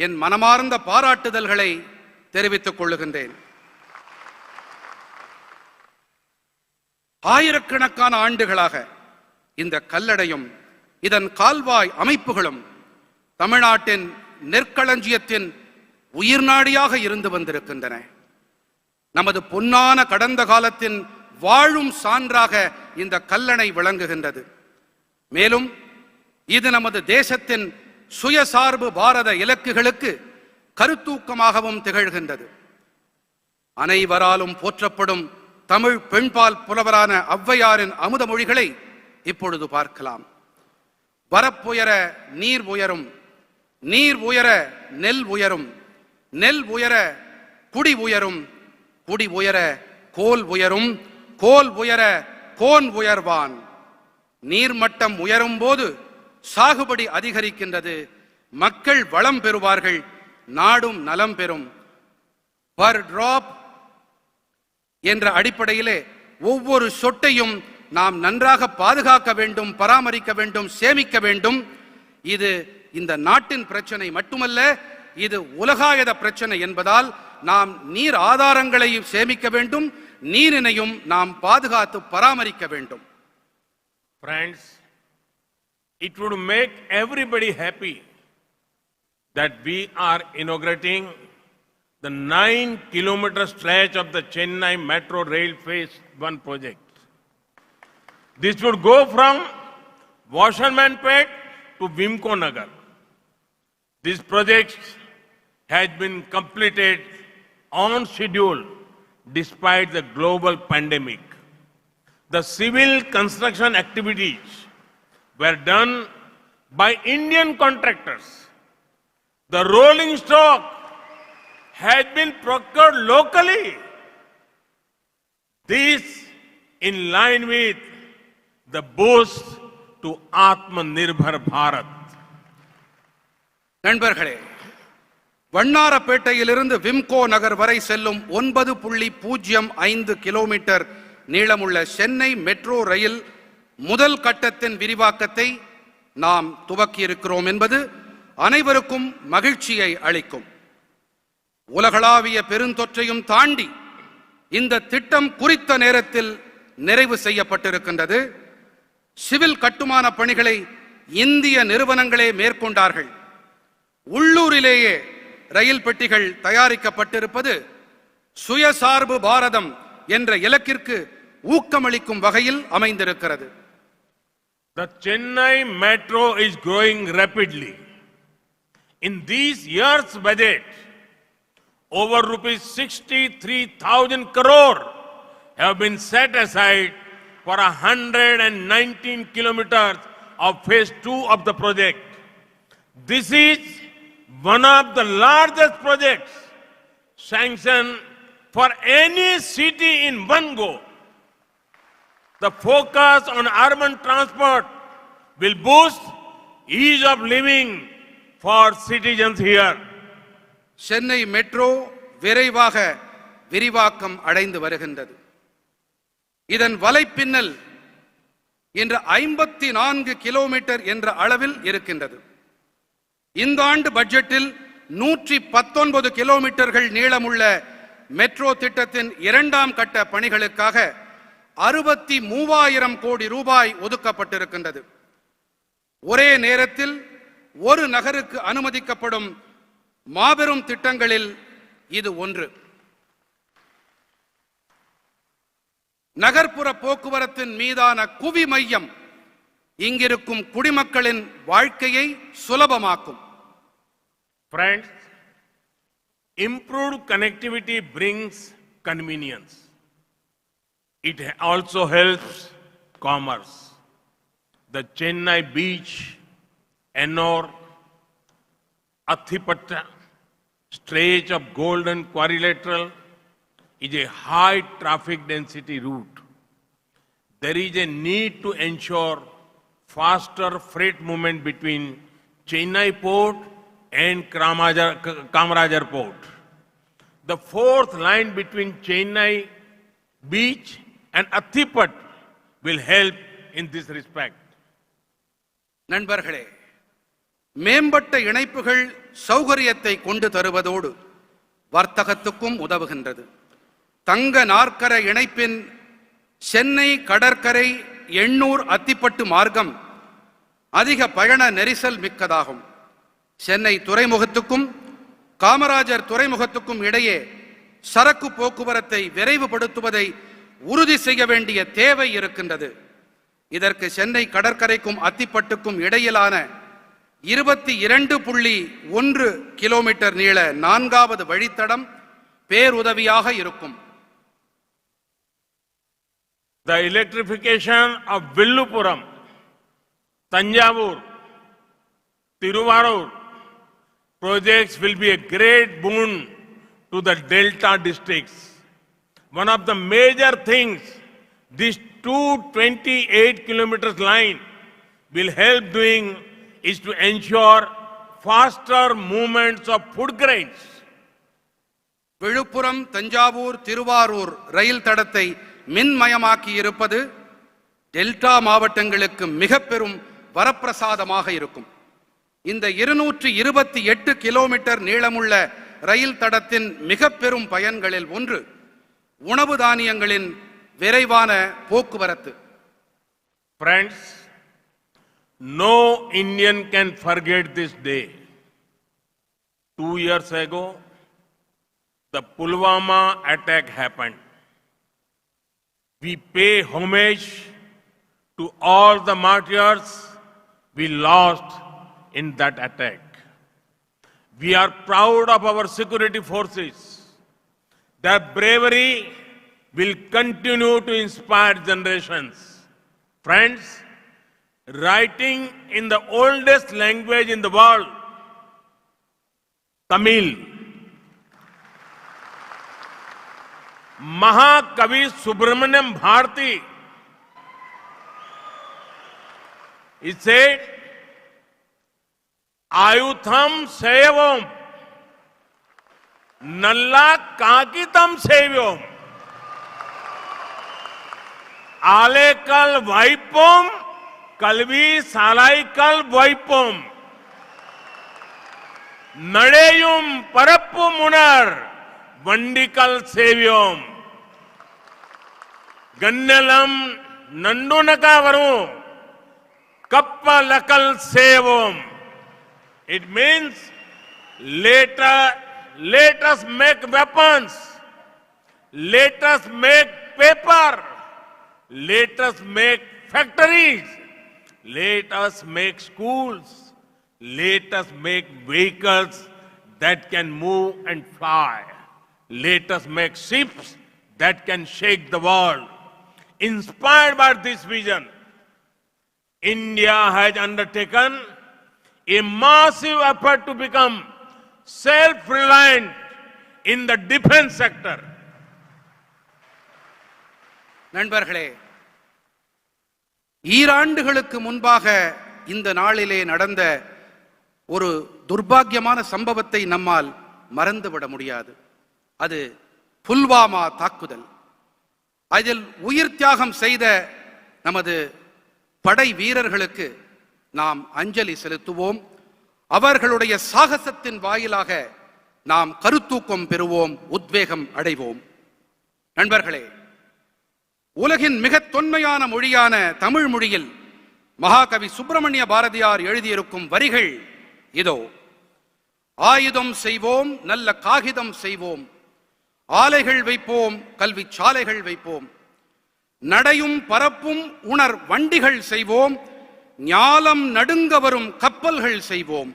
என் மனமார்ந்த பாராட்டுதல்களை தெரிவித்துக் கொள்ளுகின்றேன். ஆயிரக்கணக்கான ஆண்டுகளாக இந்த கல்லடையும் இதன் கால்வாய் அமைப்புகளும் தமிழ்நாட்டின் நெற்களஞ்சியத்தின் உயிர்நாடியாக இருந்து வந்திருக்கின்றன. நமது பொன்னான கடந்த காலத்தின் வாழும் சான்றாக இந்த கல்லணை விளங்குகின்றது. மேலும் இது நமது தேசத்தின் சுயசார்பு பாரத இலக்குகளுக்கு கருத்தூக்கமாகவும் திகழ்கின்றது. அனைவராலும் போற்றப்படும் தமிழ் பெண்பால் புலவரான ஔவையாரின் அமுத மொழிகளை இப்பொழுது பார்க்கலாம். வரப்புயர நீர் உயரும், நீர் உயர நெல் உயரும், நெல் உயர குடி உயரும், குடி உயர கோல் உயரும், கோல் உயர கோன் உயர்வான். நீர்மட்டம் உயரும் போது சாகுபடி அதிகரிக்கின்றது, மக்கள் வளம் பெறுவார்கள், நாடும் நலம் பெறும். பர் டிராப் என்ற அடிப்படையிலே ஒவ்வொரு சொட்டையும் நாம் நன்றாக பாதுகாக்க வேண்டும், பராமரிக்க வேண்டும், சேமிக்க வேண்டும். இது இந்த நாட்டின் பிரச்சனை மட்டுமல்ல, இது உலகாயத பிரச்சனை என்பதால் நாம் நீர் ஆதாரங்களையும் சேமிக்க வேண்டும், நீரினையும் நாம் பாதுகாத்து பராமரிக்க வேண்டும். Friends, it would make everybody happy that we are inaugurating the 9-kilometer stretch of the Chennai Metro Rail Phase 1 project. This would go from Washermanpet to Vimko Nagar. This project has been completed on schedule despite the global pandemic. The civil construction activities were done by Indian contractors. The rolling stock has been procured locally. This in line with the boost to Atmanirbhar Bharat. நண்பர்களே, வண்ணாரப்பேட்டையிலிருந்து விம்கோ நகர் வரை செல்லும் 9.05 kilometre நீளமுள்ள Chennai metro rail முதல் கட்டத்தின் விரிவாக்கத்தை நாம் துவக்கியிருக்கிறோம் என்பது அனைவருக்கும் மகிழ்ச்சியை அளிக்கும். உலகளாவிய பெருந்தொற்றையும் தாண்டி இந்த திட்டம் குறித்த நேரத்தில் நிறைவு செய்யப்பட்டிருக்கின்றது. சிவில் கட்டுமான பணிகளை இந்திய நிறுவனங்களே மேற்கொண்டார்கள். உள்ளூரிலேயே ரயில் பெட்டிகள் தயாரிக்கப்பட்டிருப்பது சுயசார்பு பாரதம் என்ற இலக்கிற்கு ஊக்கமளிக்கும் வகையில் அமைந்திருக்கிறது. The Chennai Metro is growing rapidly. In these years' budget, over rupees 63,000 crore have been set aside for 119 kilometers of phase 2 of the project. This is one of the largest projects sanctioned for any city in one go. The focus on urban transport will boost ease of living for citizens here. Chennai metro விரைவாக விரிவாக்கம் அடைந்து வருகின்றது. இதன் வலைப்பின்னல் இன்று 54 kilometre என்ற அளவில் இருக்கின்றது. இந்த ஆண்டு பட்ஜெட்டில் 119 கிலோமீட்டர்கள் நீளமுள்ள மெட்ரோ திட்டத்தின் 2ஆம் கட்ட பணிகளுக்காக 63,000 கோடி ரூபாய் ஒதுக்கப்பட்டிருக்கின்றது. ஒரே நேரத்தில் ஒரு நகருக்கு அனுமதிக்கப்படும் மாபெரும் திட்டங்களில் இது ஒன்று. நகர்ப்புற போக்குவரத்தின் மீதான குவி மையம் இங்கிருக்கும் குடிமக்களின் வாழ்க்கையை சுலபமாக்கும். Friends, improved connectivity brings convenience. It also helps commerce. The Chennai beach, Ennore, Athipatta stretch of Golden Quadrilateral is a high traffic density route. There is a need to ensure faster freight movement between Chennai port and Kamarajar port. The fourth line between Chennai beach and Athipat will help in this respect. நண்பர்களே, மேம்பட்ட இணைப்புகள் சௌகரியத்தை கொண்டு தருவதோடு வர்த்தகத்துக்கும் உதவுகின்றது. தங்க நாற்கர இணைப்பின் சென்னை கடற்கரை எண்ணூர் அத்திப்பட்டு மார்க்கம் அதிக பயண நெரிசல் மிக்கதாகும். சென்னை துறைமுகத்துக்கும் காமராஜர் துறைமுகத்துக்கும் இடையே சரக்கு போக்குவரத்தை விரைவுபடுத்துவதை உறுதி செய்ய வேண்டிய தேவை இருக்கின்றது. இதற்கு சென்னை கடற்கரைக்கும் அத்திப்பட்டுக்கும் இடையிலான 22.1 கிலோமீட்டர் நீள 4வது வழித்தடம் பேருதவியாக இருக்கும். The electrification of Villupuram, Tanjavur, Tiruvarur projects will be a great boon to the Delta districts. One of the major things this 228 kilometers line will help doing is to ensure faster movements of food grains. Villupuram, Thanjavur, Thiruvarur ரயில் தடத்தை மின்மயமாக்கி இருப்பது delta மாவட்டங்களுக்கு மிக பெரும் வரப்பிரசாதமாக இருக்கும். இந்த 228 kilometre நீளமுள்ள ரயில் தடத்தின் மிக பெரும் பயன்களில் ஒன்று உணவு தானியங்களின் விரைவான போக்குவரத்து. Friends, no Indian can forget this day. 2 years ago, the Pulwama attack happened. We pay homage to all the martyrs we lost in that attack. We are proud of our security forces. Their bravery will continue to inspire generations. Friends, writing in the oldest language in the world, Tamil, Mahakavi Subramaniam Bharati, he said, Ayutham Sevam, Nalla Kakitam Sevyam, Alekal Vaipom, Kalvi Salaikal Vaipom, Nadeyum Parappu Munar, Vandikal Sevyom, Gannalam Nandunakavaru, Kappalakal Sevom. It means let us make weapons, let us make paper, let us make factories, let us make schools, let us make vehicles that can move and fly. Let us make ships that can shake the world. Inspired by this vision, India has undertaken a massive effort to become self-reliant in the defense sector. நண்பர்களே, ஈராண்டுகளுக்கு முன்பாக இந்த நாளிலே நடந்த ஒரு துர்பாக்கியமான சம்பவத்தை நம்மால் மறந்துவிட முடியாது. அது புல்வாமா தாக்குதல். அதில் உயிர் தியாகம் செய்த நமது படை வீரர்களுக்கு நாம் அஞ்சலி செலுத்துவோம். அவர்களுடைய சாகசத்தின் வாயிலாக நாம் கருத்தூக்கம் பெறுவோம், உத்வேகம் அடைவோம். நண்பர்களே, உலகின் மிக தொன்மையான மொழியான தமிழ் மொழியில் மகாகவி சுப்பிரமணிய பாரதியார் எழுதியிருக்கும் வரிகள் இதோ. ஆயுதம் செய்வோம், நல்ல காகிதம் செய்வோம், ஆலைகள் வைப்போம், கல்வி சாலைகள் வைப்போம், நடையும் பரப்பும் உணர் வண்டிகள் செய்வோம், ஞாலம் நடுங்க வரும் கப்பல்கள் செய்வோம்.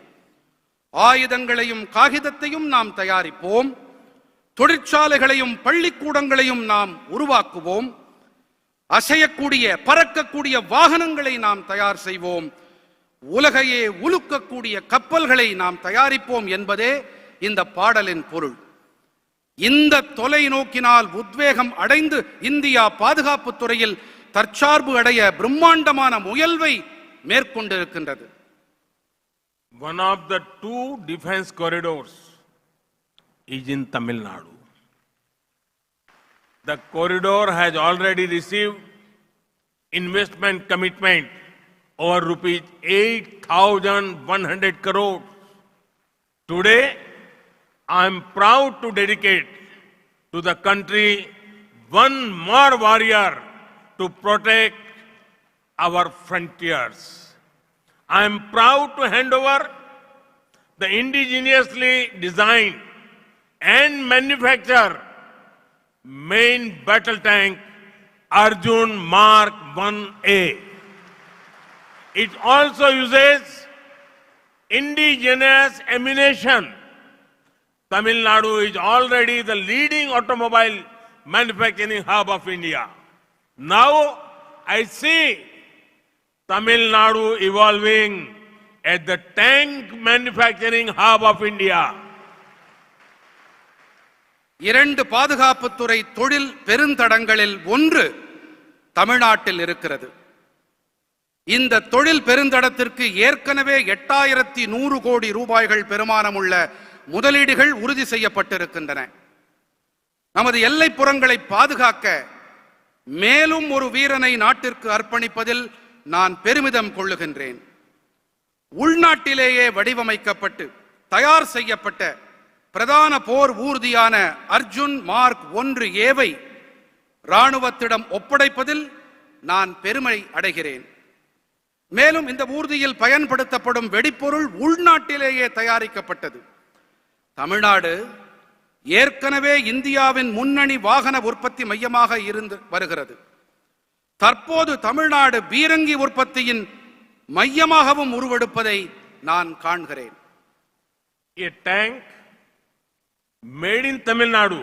ஆயுதங்களையும் காகிதத்தையும் நாம் தயாரிப்போம், தொழிற்சாலைகளையும் பள்ளிக்கூடங்களையும் நாம் உருவாக்குவோம், அசையக்கூடிய பறக்கக்கூடிய வாகனங்களை நாம் தயார் செய்வோம், உலகையே உலுக்கக்கூடிய கப்பல்களை நாம் தயாரிப்போம் என்பதே இந்த பாடலின் பொருள். இந்த தொலைநோக்கினால் உத்வேகம் அடைந்து இந்தியா பாதுகாப்பு துறையில் தற்சார்பு அடைய பிரம்மாண்டமான முயல்வை மேற்கொண்டிருக்கின்றது. One of the 2 defense corridors is in Tamil Nadu. The corridor has already received investment commitment over rupees 8,100 crores. Today, I am proud to dedicate to the country one more warrior to protect our frontiers. I am proud to hand over the indigenously designed and manufactured main battle tank Arjun Mark 1A. It also uses indigenous ammunition. Tamil Nadu is already the leading automobile manufacturing hub of India. Now I see Tamil Nadu evolving as the tank manufacturing hub of India. இரண்டு பாதுகாப்புத்துறை தொழில் பெருந்தடங்களில் ஒன்று தமிழ்நாட்டில் இருக்கிறது. இந்த தொழில் பெருந்தடத்திற்கு ஏற்கனவே 8100 கோடி ரூபாய்கள் பெருமானமுள்ள முதலீடுகள் உறுதி செய்யப்பட்டிருக்கின்றன. நமது எல்லைப்புறங்களை பாதுகாக்க மேலும் ஒரு வீரனை நாட்டிற்கு அர்ப்பணிப்பதில் நான் பெருமிதம் கொள்ளுகின்றேன். உள்நாட்டிலேயே வடிவமைக்கப்பட்டு தயார் செய்யப்பட்ட பிரதான போர் ஊர்தியான அர்ஜுன் மார்க் 1A ராணுவத்திடம் ஒப்படைப்பதில் நான் பெருமை அடைகிறேன். மேலும் இந்த ஊர்தியில் பயன்படுத்தப்படும் வெடிப்பொருள் உள்நாட்டிலேயே தயாரிக்கப்பட்டது. தமிழ்நாடு ஏற்கனவே இந்தியாவின் முன்னணி வாகன உற்பத்தி மையமாக இருந்து வருகிறது. தற்போது தமிழ்நாடு பீரங்கி உற்பத்தியின் மையமாகவும் உருவெடுப்பதை நான் காண்கிறேன். A tank made in Tamil Nadu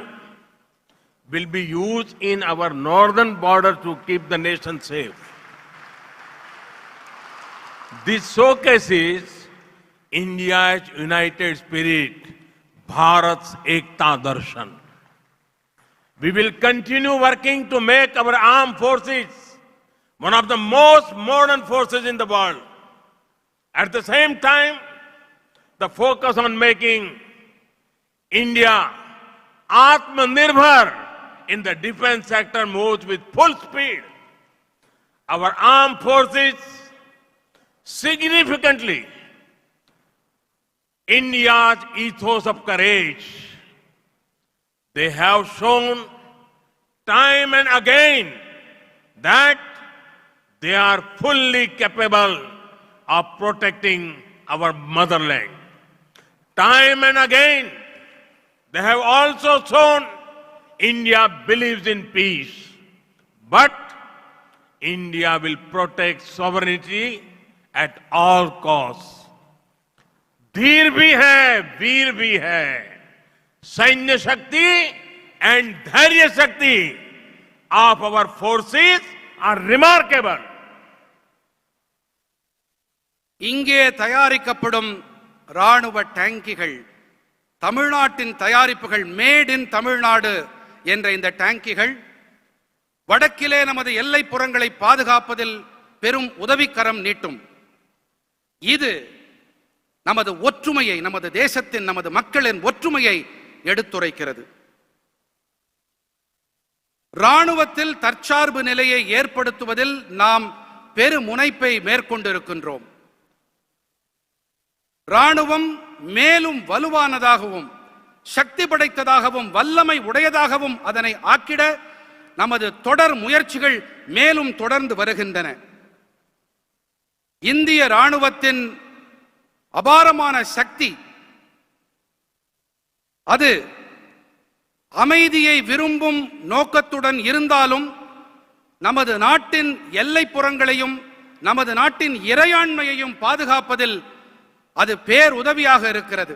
will be used in our northern border to keep the nation safe. This showcases India's united spirit, Bharat's Ekta Darshan. We will continue working to make our armed forces one of the most modern forces in the world. At the same time, the focus on making India Atmanirbhar in the defense sector moves with full speed. Our armed forces significantly India's ethos of courage. They have shown time and again that they are fully capable of protecting our motherland. Time and again, they have also shown India believes in peace, but India will protect sovereignty at all costs. धीर भी है, वीर भी है, सैन्य शक्ति and धैर्य शक्ति of our forces are remarkable. இங்கே தயாரிக்கப்படும் ராணுவ டேங்கிகள் தமிழ்நாட்டின் தயாரிப்புகள், மேட் இன் தமிழ்நாடு என்ற இந்த டேங்கிகள் வடக்கிலே நமது எல்லைப்புறங்களை பாதுகாப்பதில் பெரும் உதவிக்கரம் நீட்டும். இது நமது ஒற்றுமையை, நமது தேசத்தின், நமது மக்களின் ஒற்றுமையை எடுத்துரைக்கிறது. ராணுவத்தில் தற்சார்பு நிலையை ஏற்படுத்துவதில் நாம் பெருமுனைப்பை மேற்கொண்டிருக்கின்றோம். ராணுவம் மேலும் வலுவானதாகவும் சக்தி படைத்ததாகவும் வல்லமை உடையதாகவும் அதனை ஆக்கிட நமது தொடர் முயற்சிகள் மேலும் தொடர்ந்து வருகின்றன. இந்திய ராணுவத்தின் அபாரமான சக்தி அது அமைதியை விரும்பும் நோக்கத்துடன் இருந்தாலும் நமது நாட்டின் எல்லைப்புறங்களையும் நமது நாட்டின் இறையாண்மையையும் பாதுகாப்பதில் அது பேருதவியாக இருக்கிறது.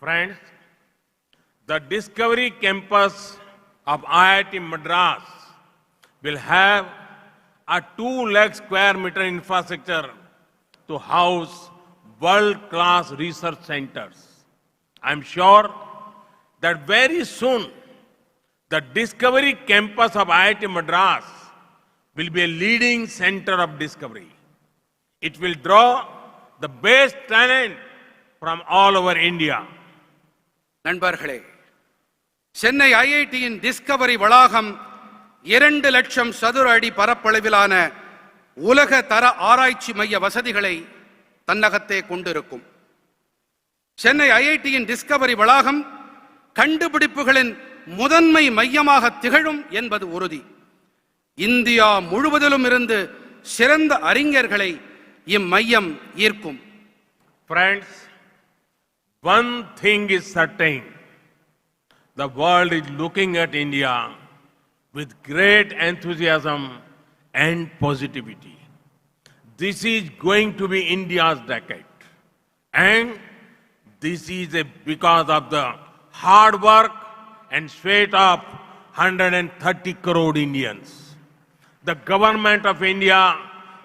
Friends, the Discovery Campus of IIT Madras will have a 2 lakh square meter infrastructure to house world-class research centers. I am sure that very soon the Discovery Campus of IIT Madras will be a leading center of discovery. It will draw the best talent from all over India. நண்பர்களே, Chennai ஐஐடியின் Discovery வளாகம் 2 லட்சம் சதுர அடி பரப்பளவிலான உலக தர ஆராய்ச்சி மைய வசதிகளை தன்னகத்தே கொண்டிருக்கும். சென்னை ஐஐடியின் டிஸ்கவரி வளாகம் கண்டுபிடிப்புகளின் முதன்மை மையமாக திகழும் என்பது உறுதி. இந்தியா முழுவதிலும் இருந்து சிறந்த அறிஞர்களை இம்மையம் ஈர்க்கும். Friends, one thing is certain. The world is looking at India with great enthusiasm and positivity. this is going to be India's decade. And this is because of the hard work and sweat of 130 crore Indians. The government of India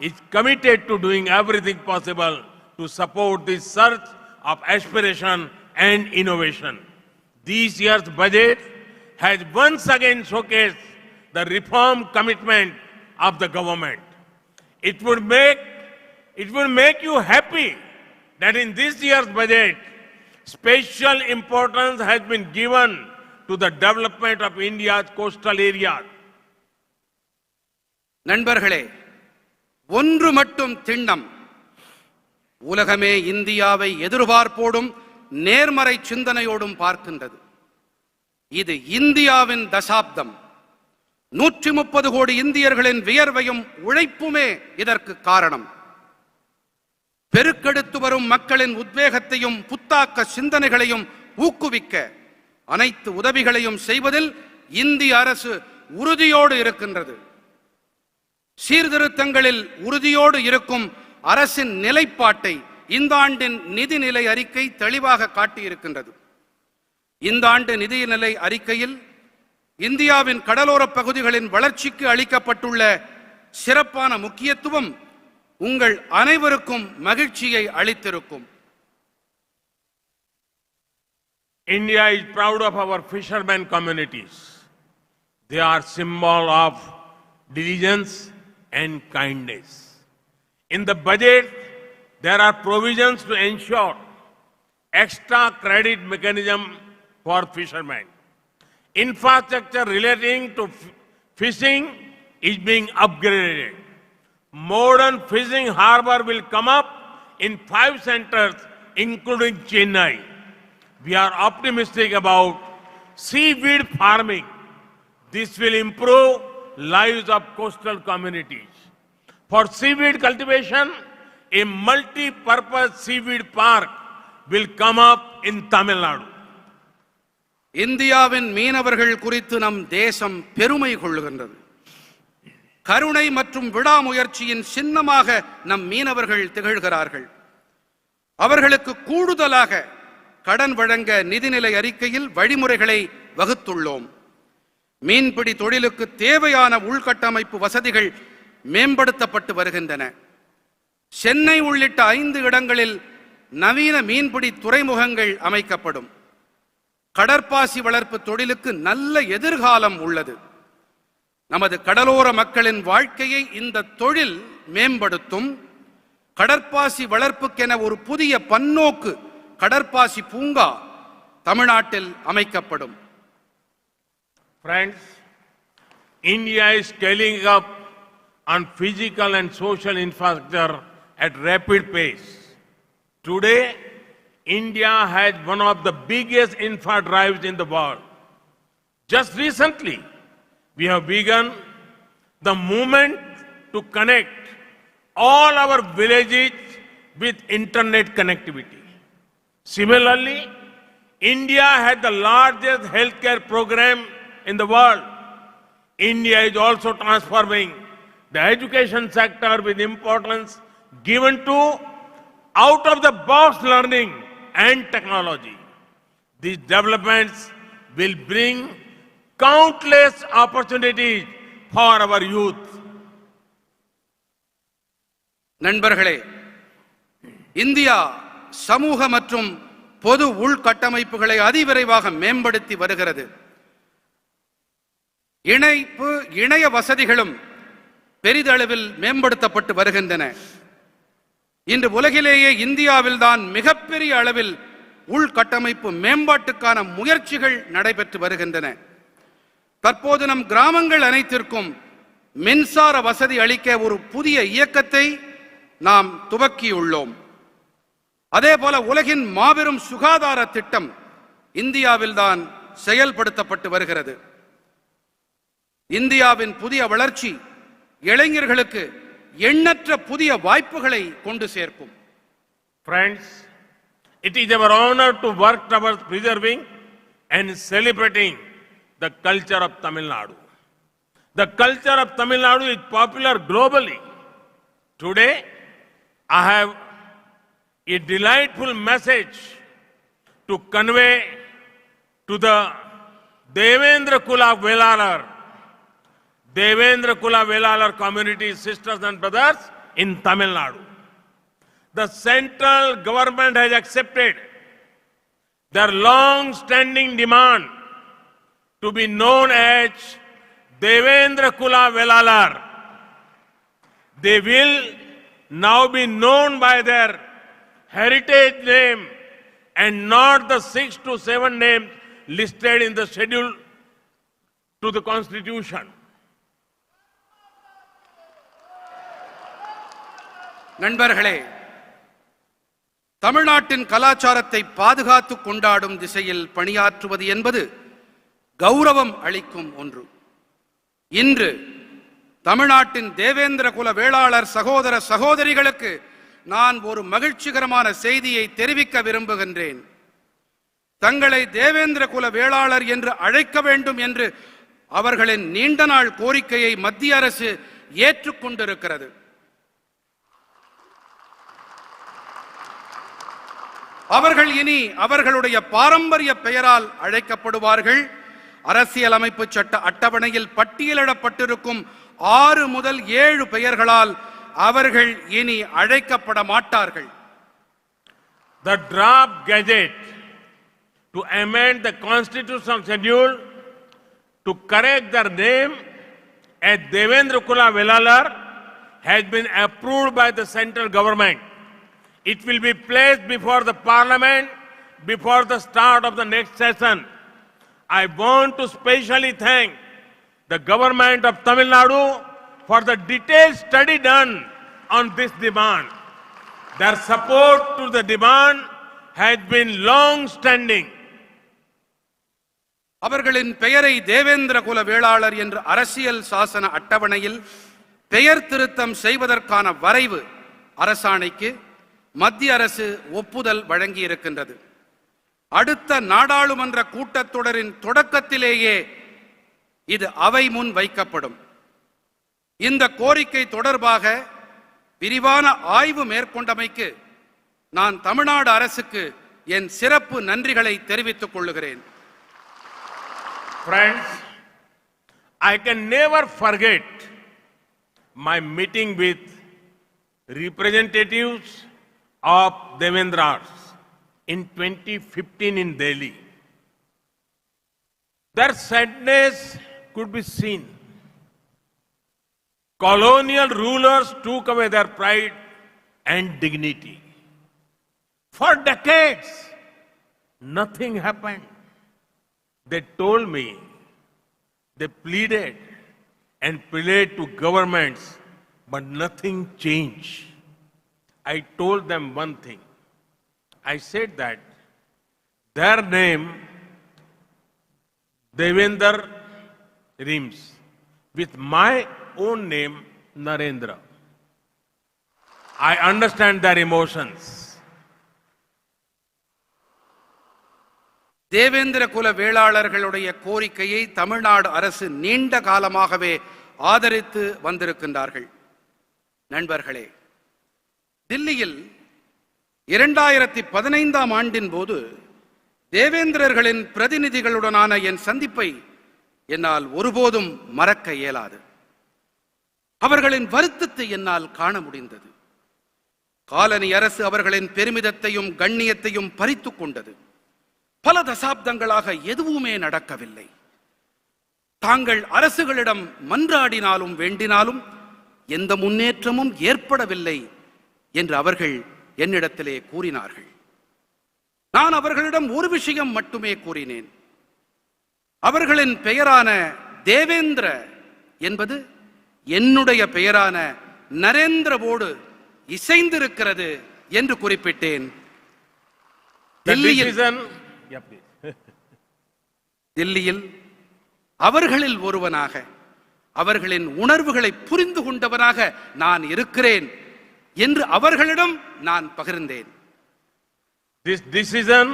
is committed to doing everything possible to support this surge of aspiration and innovation. This year's budget has once again showcased the reform commitment of the government. It would make you happy that in this year's budget, special importance has been given to the development of India's coastal areas. நண்பர்களே, ஒன்று மட்டும் திண்ணம். உலகமே இந்தியாவை எதிர்பார்ப்போடும் நேர்மறை சிந்தனையோடும் பார்க்கின்றது. இது இந்தியாவின் தசாப்தம். 130 கோடி இந்தியர்களின் வியர்வையும் உழைப்புமே இதற்கு காரணம். பெருக்கெடுத்து வரும் மக்களின் உத்வேகத்தையும் புத்தாக்க சிந்தனைகளையும் ஊக்குவிக்க அனைத்து உதவிகளையும் செய்வதில் இந்திய அரசு உறுதியோடு இருக்கின்றது. சீர்திருத்தங்களில் உறுதியோடு இருக்கும் அரசின் நிலைப்பாட்டை இந்த ஆண்டின் நிதிநிலை அறிக்கை தெளிவாக காட்டியிருக்கின்றது. இந்த ஆண்டு நிதிநிலை அறிக்கையில் இந்தியாவின் கடலோர பகுதிகளின் வளர்ச்சிக்கு அளிக்கப்பட்டுள்ள சிறப்பான முக்கியத்துவம் உங்கள் அனைவருக்கும் மகிழ்ச்சியை அளித்திருக்கும். India is proud of our fishermen communities. They are symbol of diligence and kindness. In the budget, there are provisions to ensure extra credit mechanism for fishermen. Infrastructure relating to fishing is being upgraded. Modern fishing harbor will come up in 5 centers, including Chennai. We are optimistic about seaweed farming. This will improve lives of coastal communities. For seaweed cultivation, a multi-purpose seaweed park will come up in Tamil Nadu. இந்தியாவின் மீனவர்கள் குறித்து நம் தேசம் பெருமை கொள்ளுகின்றது. கருணை மற்றும் விடாமுயற்சியின் சின்னமாக நம் மீனவர்கள் திகழ்கிறார்கள். அவர்களுக்கு கூடுதலாக கடன் வழங்க நிதிநிலை அறிக்கையில் வழிமுறைகளை வகுத்துள்ளோம். மீன்பிடி தொழிலுக்கு தேவையான உள்கட்டமைப்பு வசதிகள் மேம்படுத்தப்பட்டு வருகின்றன. சென்னை உள்ளிட்ட 5 இடங்களில் நவீன மீன்பிடி துறைமுகங்கள் அமைக்கப்படும். கடற்பாசி வளர்ப்பு தொழிலுக்கு நல்ல எதிர்காலம் உள்ளது. நமது கடலோர மக்களின் வாழ்க்கையை இந்த தொழில் மேம்படுத்தும். கடற்பாசி வளர்ப்புக்கென ஒரு புதிய பன்னோக்கு கடற்பாசி பூங்கா தமிழ்நாட்டில் அமைக்கப்படும். Friends, India is scaling up on physical and social infrastructure at rapid pace. Today, India has one of the biggest infra drives in the world. Just recently, we have begun the movement to connect all our villages with internet connectivity. Similarly, India has the largest healthcare program in the world. India is also transforming the education sector with importance given to out-of-the-box learning and technology. These developments will bring countless opportunities for our youth. நண்பர்களே, India சமூக மற்றும் பொது உள்கட்டமைப்புகளை அதிவிரைவாக மேம்படுத்தி வருகிறது. இணைய வசதிகளும் பெரிதளவில் மேம்படுத்தப்பட்டு வருகின்றன. இன்று உலகிலேயே இந்தியாவில்தான் மிகப்பெரிய அளவில் உள்கட்டமைப்பு மேம்பாட்டுக்கான முயற்சிகள் நடைபெற்று வருகின்றன. தற்போது நம் கிராமங்கள் அனைத்திற்கும் மின்சார வசதி அளிக்க ஒரு புதிய இயக்கத்தை நாம் துவக்கியுள்ளோம். அதேபோல உலகின் மாபெரும் சுகாதார திட்டம் இந்தியாவில்தான் செயல்படுத்தப்பட்டு வருகிறது. இந்தியாவின் புதிய வளர்ச்சி இளைஞர்களுக்கு எண்ணற்ற புதிய வாய்ப்புகளை கொண்டு சேர்க்கும். Friends, it is our honor to work towards preserving and celebrating the culture of Tamil Nadu. The culture of Tamil Nadu is popular globally. Today, I have a delightful message to convey to the Devendra Kula Velalar community, sisters and brothers in Tamil Nadu. The central government has accepted their long-standing demand to be known as Devendra Kula Velalar. They will now be known by their heritage name and not the 6 to 7 names listed in the schedule to the Constitution. நண்பர்களே, தமிழ்நாட்டின் கலாச்சாரத்தை பாதுகாத்து கொண்டாடும் திசையில் பணியாற்றுவது என்பது கௌரவம் அளிக்கும் ஒன்று. இன்று தமிழ்நாட்டின் தேவேந்திர குல வேளாளர் சகோதர சகோதரிகளுக்கு நான் ஒரு மகிழ்ச்சிகரமான செய்தியை தெரிவிக்க விரும்புகின்றேன். தங்களை தேவேந்திர குல வேளாளர் என்று அழைக்க வேண்டும் என்று அவர்களின் நீண்ட நாள் கோரிக்கையை மத்திய அரசு ஏற்றுக்கொண்டிருக்கிறது. அவர்கள் இனி அவர்களுடைய பாரம்பரிய பெயரால் அழைக்கப்படுவார்கள். அரசியலமைப்பு சட்ட அட்டவணையில் பட்டியலிடப்பட்டிருக்கும் 6 முதல் 7 பெயர்களால் அவர்கள் இனி அழைக்கப்பட மாட்டார்கள். The draft gazette to amend the constitutional schedule to correct their name as Devendra Kula Velalar has been approved by the central government. It will be placed before the parliament before the start of the next session. I want to specially thank the government of Tamil Nadu for the detailed study done on this demand. Their support to the demand has been long-standing. அவர்களின் பெயரை தேவேந்திர குல வேளாளர் என்று அரசியல் சாசன அட்டவணையில் பெயர் திருத்தம் செய்வதற்கான வரைவு அரசாணைக்கு மத்திய அரசு ஒப்புதல் வழங்கி இருக்கின்றது. அடுத்த நாடாளுமன்ற கூட்டத்தொடரின் தொடக்கத்திலேயே இது அவை முன் வைக்கப்படும். இந்த கோரிக்கை தொடர்பாக விரிவான ஆய்வு மேற்கொண்டமைக்கு நான் தமிழ்நாடு அரசுக்கு என் சிறப்பு நன்றிகளை தெரிவித்துக் கொள்கிறேன். Friends, I can never forget my meeting with representatives of Devendras in 2015 in Delhi. Their sadness could be seen. Colonial rulers took away their pride and dignity. For decades, nothing happened. They told me, they pleaded and prayed to governments, but nothing changed. I told them one thing. I said that their name, Devendra, rhymes with my own name, Narendra. I understand their emotions. Devendra குல வேளாளர்களுடைய கோரிக்கையை தமிழ்நாடு அரசு நீண்ட காலமாகவே ஆதரித்து வந்திருக்கின்றார்கள். நண்பர்களே, தில்லியில் 2015ஆம் ஆண்டின் போது தேவேந்திரர்களின் பிரதிநிதிகளுடனான என் சந்திப்பை என்னால் ஒருபோதும் மறக்க இயலாது. அவர்களின் வருத்தத்தை என்னால் காண முடிந்தது. காலனி அரசு அவர்களின் பெருமிதத்தையும் கண்ணியத்தையும் பறித்துக் கொண்டது. பல தசாப்தங்களாக எதுவுமே நடக்கவில்லை. தாங்கள் அரசுகளிடம் மன்றாடினாலும் வேண்டினாலும் எந்த முன்னேற்றமும் ஏற்படவில்லை என்று அவர்கள் என்னிடத்திலே கூறினார்கள். நான் அவர்களிடம் ஒரு விஷயம் மட்டுமே கூறினேன். அவர்களின் பெயரான தேவேந்திர என்பது என்னுடைய பெயரான நரேந்திரவோடு இசைந்திருக்கிறது என்று குறிப்பிட்டேன். தில்லியில் அவர்களில் ஒருவனாக, அவர்களின் உணர்வுகளை புரிந்து கொண்டவனாக நான் இருக்கிறேன் என்று அவர்களிடம் நான் பகிர்ந்தேன். This decision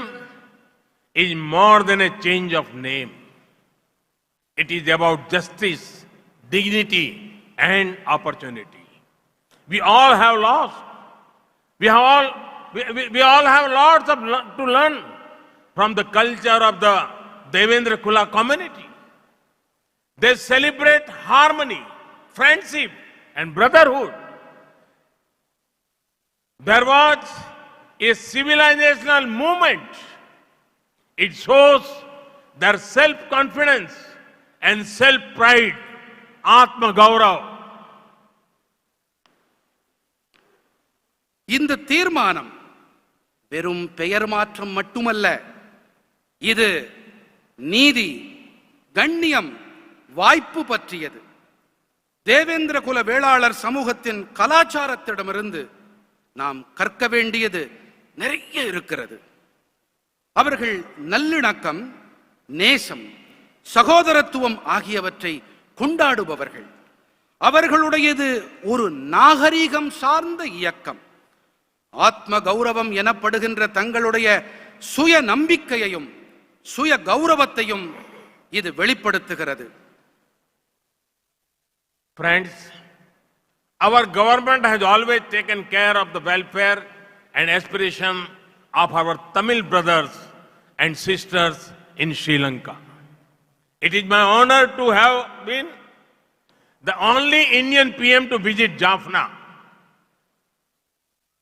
is more than a change of name. It is about justice, dignity and opportunity. We all have lost We all have lots to learn from the culture of the Devendra Kula community. They celebrate harmony, friendship, and brotherhood. There was a civilizational movement. It shows their self-confidence and self-pride, Atma Gaurav. இந்த தீர்மானம் வெறும் பெயர் மாற்றம் மட்டுமல்ல, இது நீதி, கண்ணியம், வாய்ப்பு பற்றியது. தேவேந்திர குல வேளாளர் சமூகத்தின் கலாச்சாரத்திடமிருந்து நாம் கற்க வேண்டியது நிறைய இருக்கிறது. அவர்கள் நல்லிணக்கம், நேசம், சகோதரத்துவம் ஆகியவற்றை கொண்டாடுபவர்கள். அவர்களுடையது ஒரு நாகரீகம் சார்ந்த இயக்கம். ஆத்ம கௌரவம் எனப்படுகின்ற தங்களுடைய சுய நம்பிக்கையையும் சுய கௌரவத்தையும் இது வெளிப்படுத்துகிறது. Friends, our government has always taken care of the welfare and aspiration of our Tamil brothers and sisters in Sri Lanka. It is my honor to have been the only Indian PM to visit Jaffna.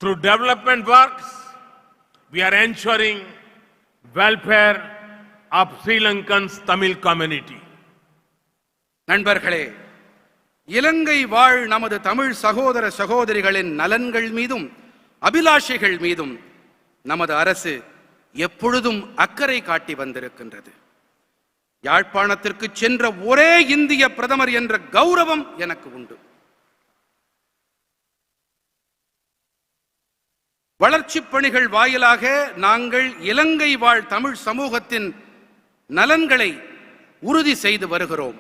Through development works, we are ensuring welfare of Sri Lankan's Tamil community. நண்பர்களே, இலங்கை வாழ் நமது தமிழ் சகோதர சகோதரிகளின் நலன்கள் மீதும் அபிலாஷைகள் மீதும் நமது அரசு எப்பொழுதும் அக்கறை காட்டி வந்திருக்கின்றது. யாழ்ப்பாணத்திற்கு சென்ற ஒரே இந்திய பிரதமர் என்ற கௌரவம் எனக்கு உண்டு. வளர்ச்சிப் பணிகள் வாயிலாக நாங்கள் இலங்கை வாழ் தமிழ் சமூகத்தின் நலன்களை உறுதி செய்து வருகிறோம்.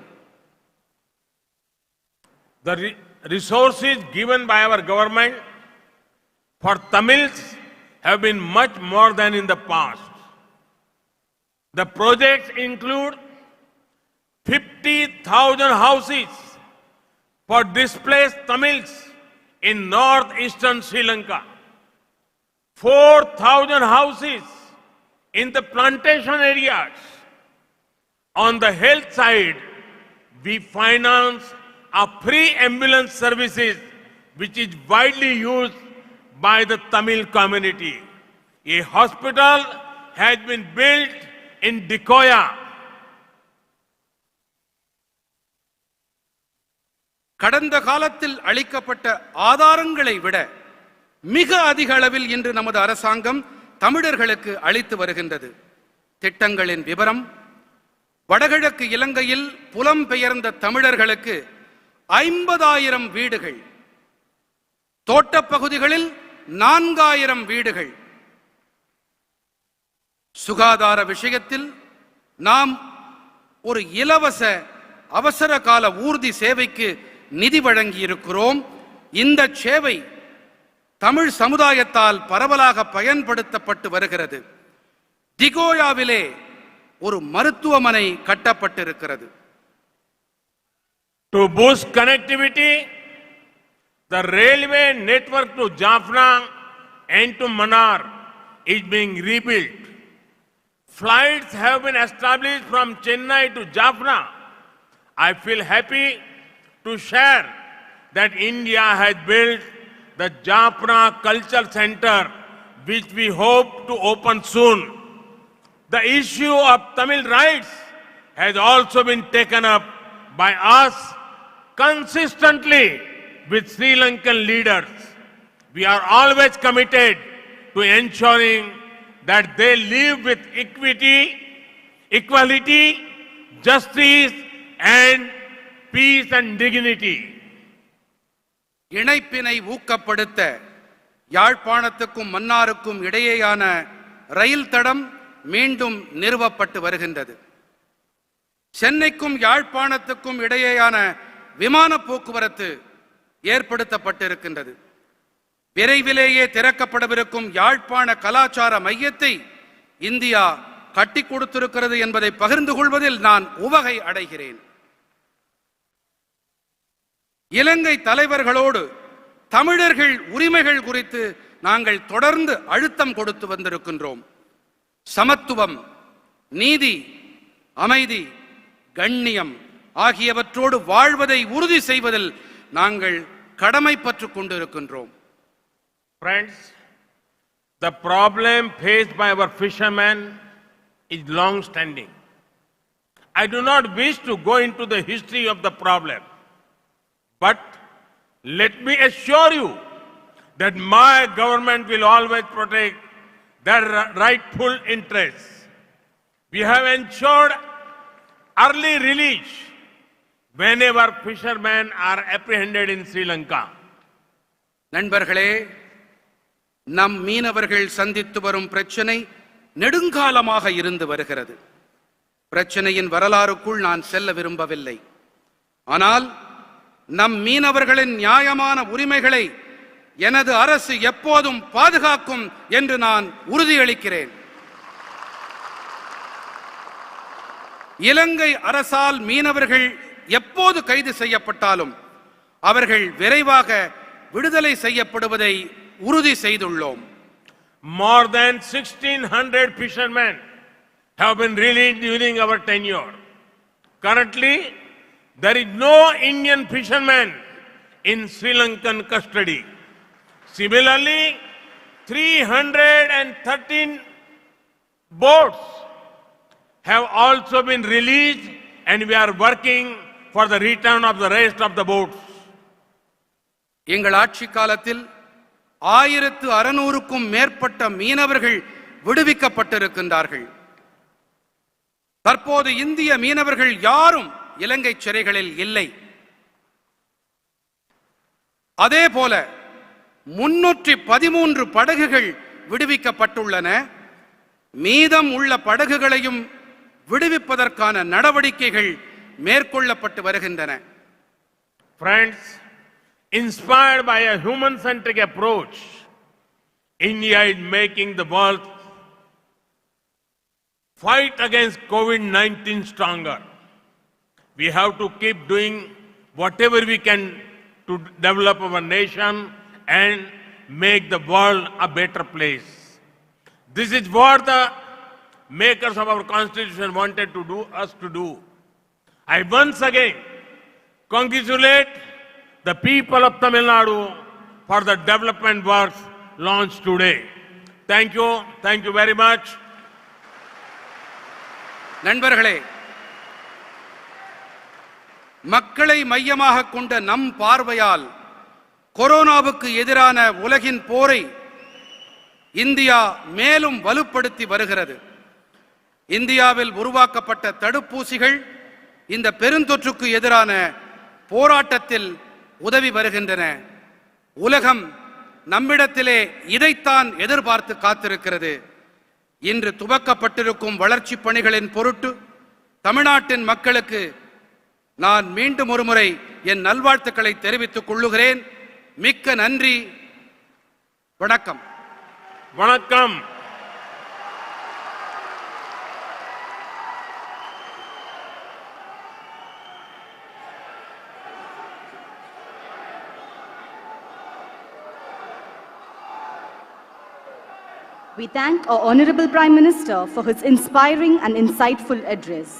The resources given by our government for Tamils have been much more than in the past. The projects include 50,000 houses for displaced Tamils in northeastern Sri Lanka, 4,000 houses in the plantation areas. On the health side, we finance a free ambulance services which is widely used by the Tamil community. A hospital has been built in Dikoya. கடந்த காலத்தில் அளிக்கப்பட்ட ஆதாரங்களை விட மிக அதிக அளவில் இன்று நமது அரசாங்கம் தமிழர்களுக்கு அளித்து வருகின்றது. திட்டங்களின் விவரம்: வடகிழக்கு இலங்கையில் புலம்பெயர்ந்த தமிழர்களுக்கு 50,000 வீடுகள், தோட்டப்பகுதிகளில் 4,000 வீடுகள். சுகாதார விஷயத்தில் நாம் ஒரு இலவச அவசர கால ஊர்தி சேவைக்கு நிதி வழங்கி இருக்கிறோம். இந்த சேவை தமிழ் சமுதாயத்தால் பரவலாக பயன்படுத்தப்பட்டு வருகிறது. திகோயாவிலே ஒரு மருத்துவமனை கட்டப்பட்டிருக்கிறது. To boost connectivity, the railway network to Jaffna and to Mannar is being rebuilt. Flights have been established from Chennai to Jaffna. I feel happy to share that India has built the Jaffna Culture Center, which we hope to open soon. The issue of Tamil rights has also been taken up by us consistently with Sri Lankan leaders. We are always committed to ensuring that they live with equality, justice, and peace and dignity. இணைப்பினை ஊக்கப்படுத்த யாழ்ப்பாணத்துக்கும் மன்னாருக்கும் இடையேயான ரயில் தடம் மீண்டும் நிறுவப்பட்டு வருகின்றது. சென்னைக்கும் யாழ்ப்பாணத்துக்கும் இடையேயான விமான போக்குவரத்து ஏற்படுத்தப்பட்டிருக்கின்றது. விரைவிலேயே திறக்கப்படவிருக்கும் யாழ்ப்பாண கலாச்சார மையத்தை இந்தியா கட்டி கொடுத்திருக்கிறது என்பதை பகிர்ந்து கொள்வதில் நான் உவகை அடைகிறேன். இலங்கை தலைவர்களோடு தமிழர்கள் உரிமைகள் குறித்து நாங்கள் தொடர்ந்து அழுத்தம் கொடுத்து வந்திருக்கின்றோம். சமத்துவம், நீதி, அமைதி, கண்ணியம் ஆகியவற்றோடு வாழ்வதை உறுதி செய்வதில் நாங்கள் கடமைப்பட்டுக் கொண்டிருக்கின்றோம். Friends, the problem faced by our fishermen is long standing. I do not wish to go into the history of the problem, but let me assure you that my government will always protect their rightful interests. We have ensured early release whenever fishermen are apprehended in Sri Lanka. நண்பர்களே, நம் மீனவர்கள் சந்தித்து வரும் பிரச்சனை நெடுங்காலமாக இருந்து வருகிறது. பிரச்சனையின் வரலாறுக்குள் நான் செல்ல விரும்பவில்லை. ஆனால் நம் மீனவர்களின் நியாயமான உரிமைகளை எனது அரசு எப்போதும் பாதுகாக்கும் என்று நான் உறுதியளிக்கிறேன். இலங்கை அரசால் மீனவர்கள் எப்போது கைது செய்யப்பட்டாலும் அவர்கள் விரைவாக விடுதலை செய்யப்படுவதை உறுதி செய்துள்ளோம். More than 1600 fishermen have been released during our tenure. Currently, there is no Indian fisherman in Sri Lankan custody. Similarly, 313 boats have also been released and we are working for the return of the rest of the boats. எங்கள் ஆட்சி காலத்தில் 1600க்கும் மேற்பட்ட மீனவர்கள் விடுவிக்கப்பட்டிருக்கின்றார்கள். தற்போது இந்திய மீனவர்கள் யாரும் இலங்கை சிறைகளில் இல்லை. அதேபோல 313 படகுகள் விடுவிக்கப்பட்டுள்ளன. மீதம் உள்ள படகுகளையும் விடுவிப்பதற்கான நடவடிக்கைகள் மேற்கொள்ளப்பட்டு வருகின்றன. Friends, inspired by a human-centric approach, India is making the world fight against COVID-19 stronger. We have to keep doing whatever we can to develop our nation and make the world a better place. This is what the makers of our constitution wanted to do us to do. I once again congratulate the people of Tamil Nadu for the development works launched today. Thank you very much. நண்பர்களே, மக்களை மையமாக கொண்ட நம் பார்வையால் கொரோனாவுக்கு எதிரான உலகின் போரை இந்தியா மேலும் வலுப்படுத்தி வருகிறது. இந்தியாவில் உருவாக்கப்பட்ட தடுப்பூசிகள் இந்த பெருந்தொற்றுக்கு எதிரான போராட்டத்தில் உதவி வருகின்றன. உலகம் நம்மிடத்திலே இதைத்தான் எதிர்பார்த்து காத்திருக்கிறது. இன்று துவக்கப்பட்டிருக்கும் வளர்ச்சி பணிகளின் பொருட்டு தமிழ்நாட்டின் மக்களுக்கு நான் மீண்டும் ஒருமுறை என் நல்வாழ்த்துக்களை தெரிவித்துக் கொள்ளுகிறேன். மிக்க நன்றி. வணக்கம். வணக்கம். We thank our Honorable Prime Minister for his inspiring and insightful address.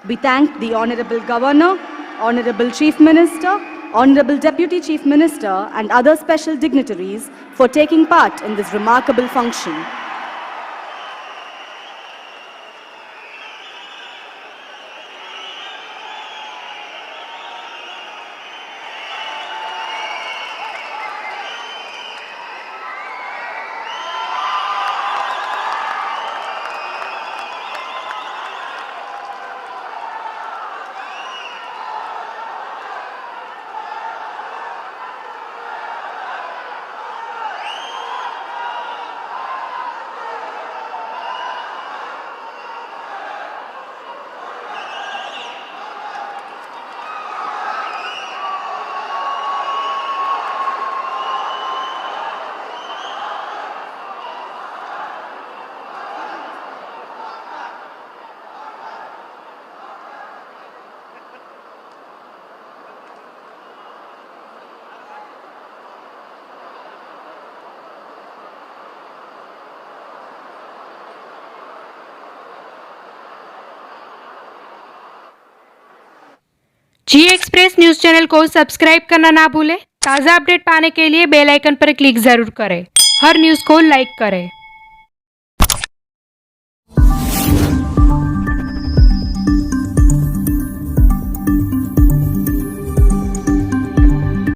We thank the Honorable Governor, Honorable Chief Minister, Honorable Deputy Chief Minister and other special dignitaries for taking part in this remarkable function. Zee express news channel को subscribe करना ना भूलें। ताज़ा update पाने के लिए bell icon पर click जरूर करें। हर न्यूज को लाइक करें।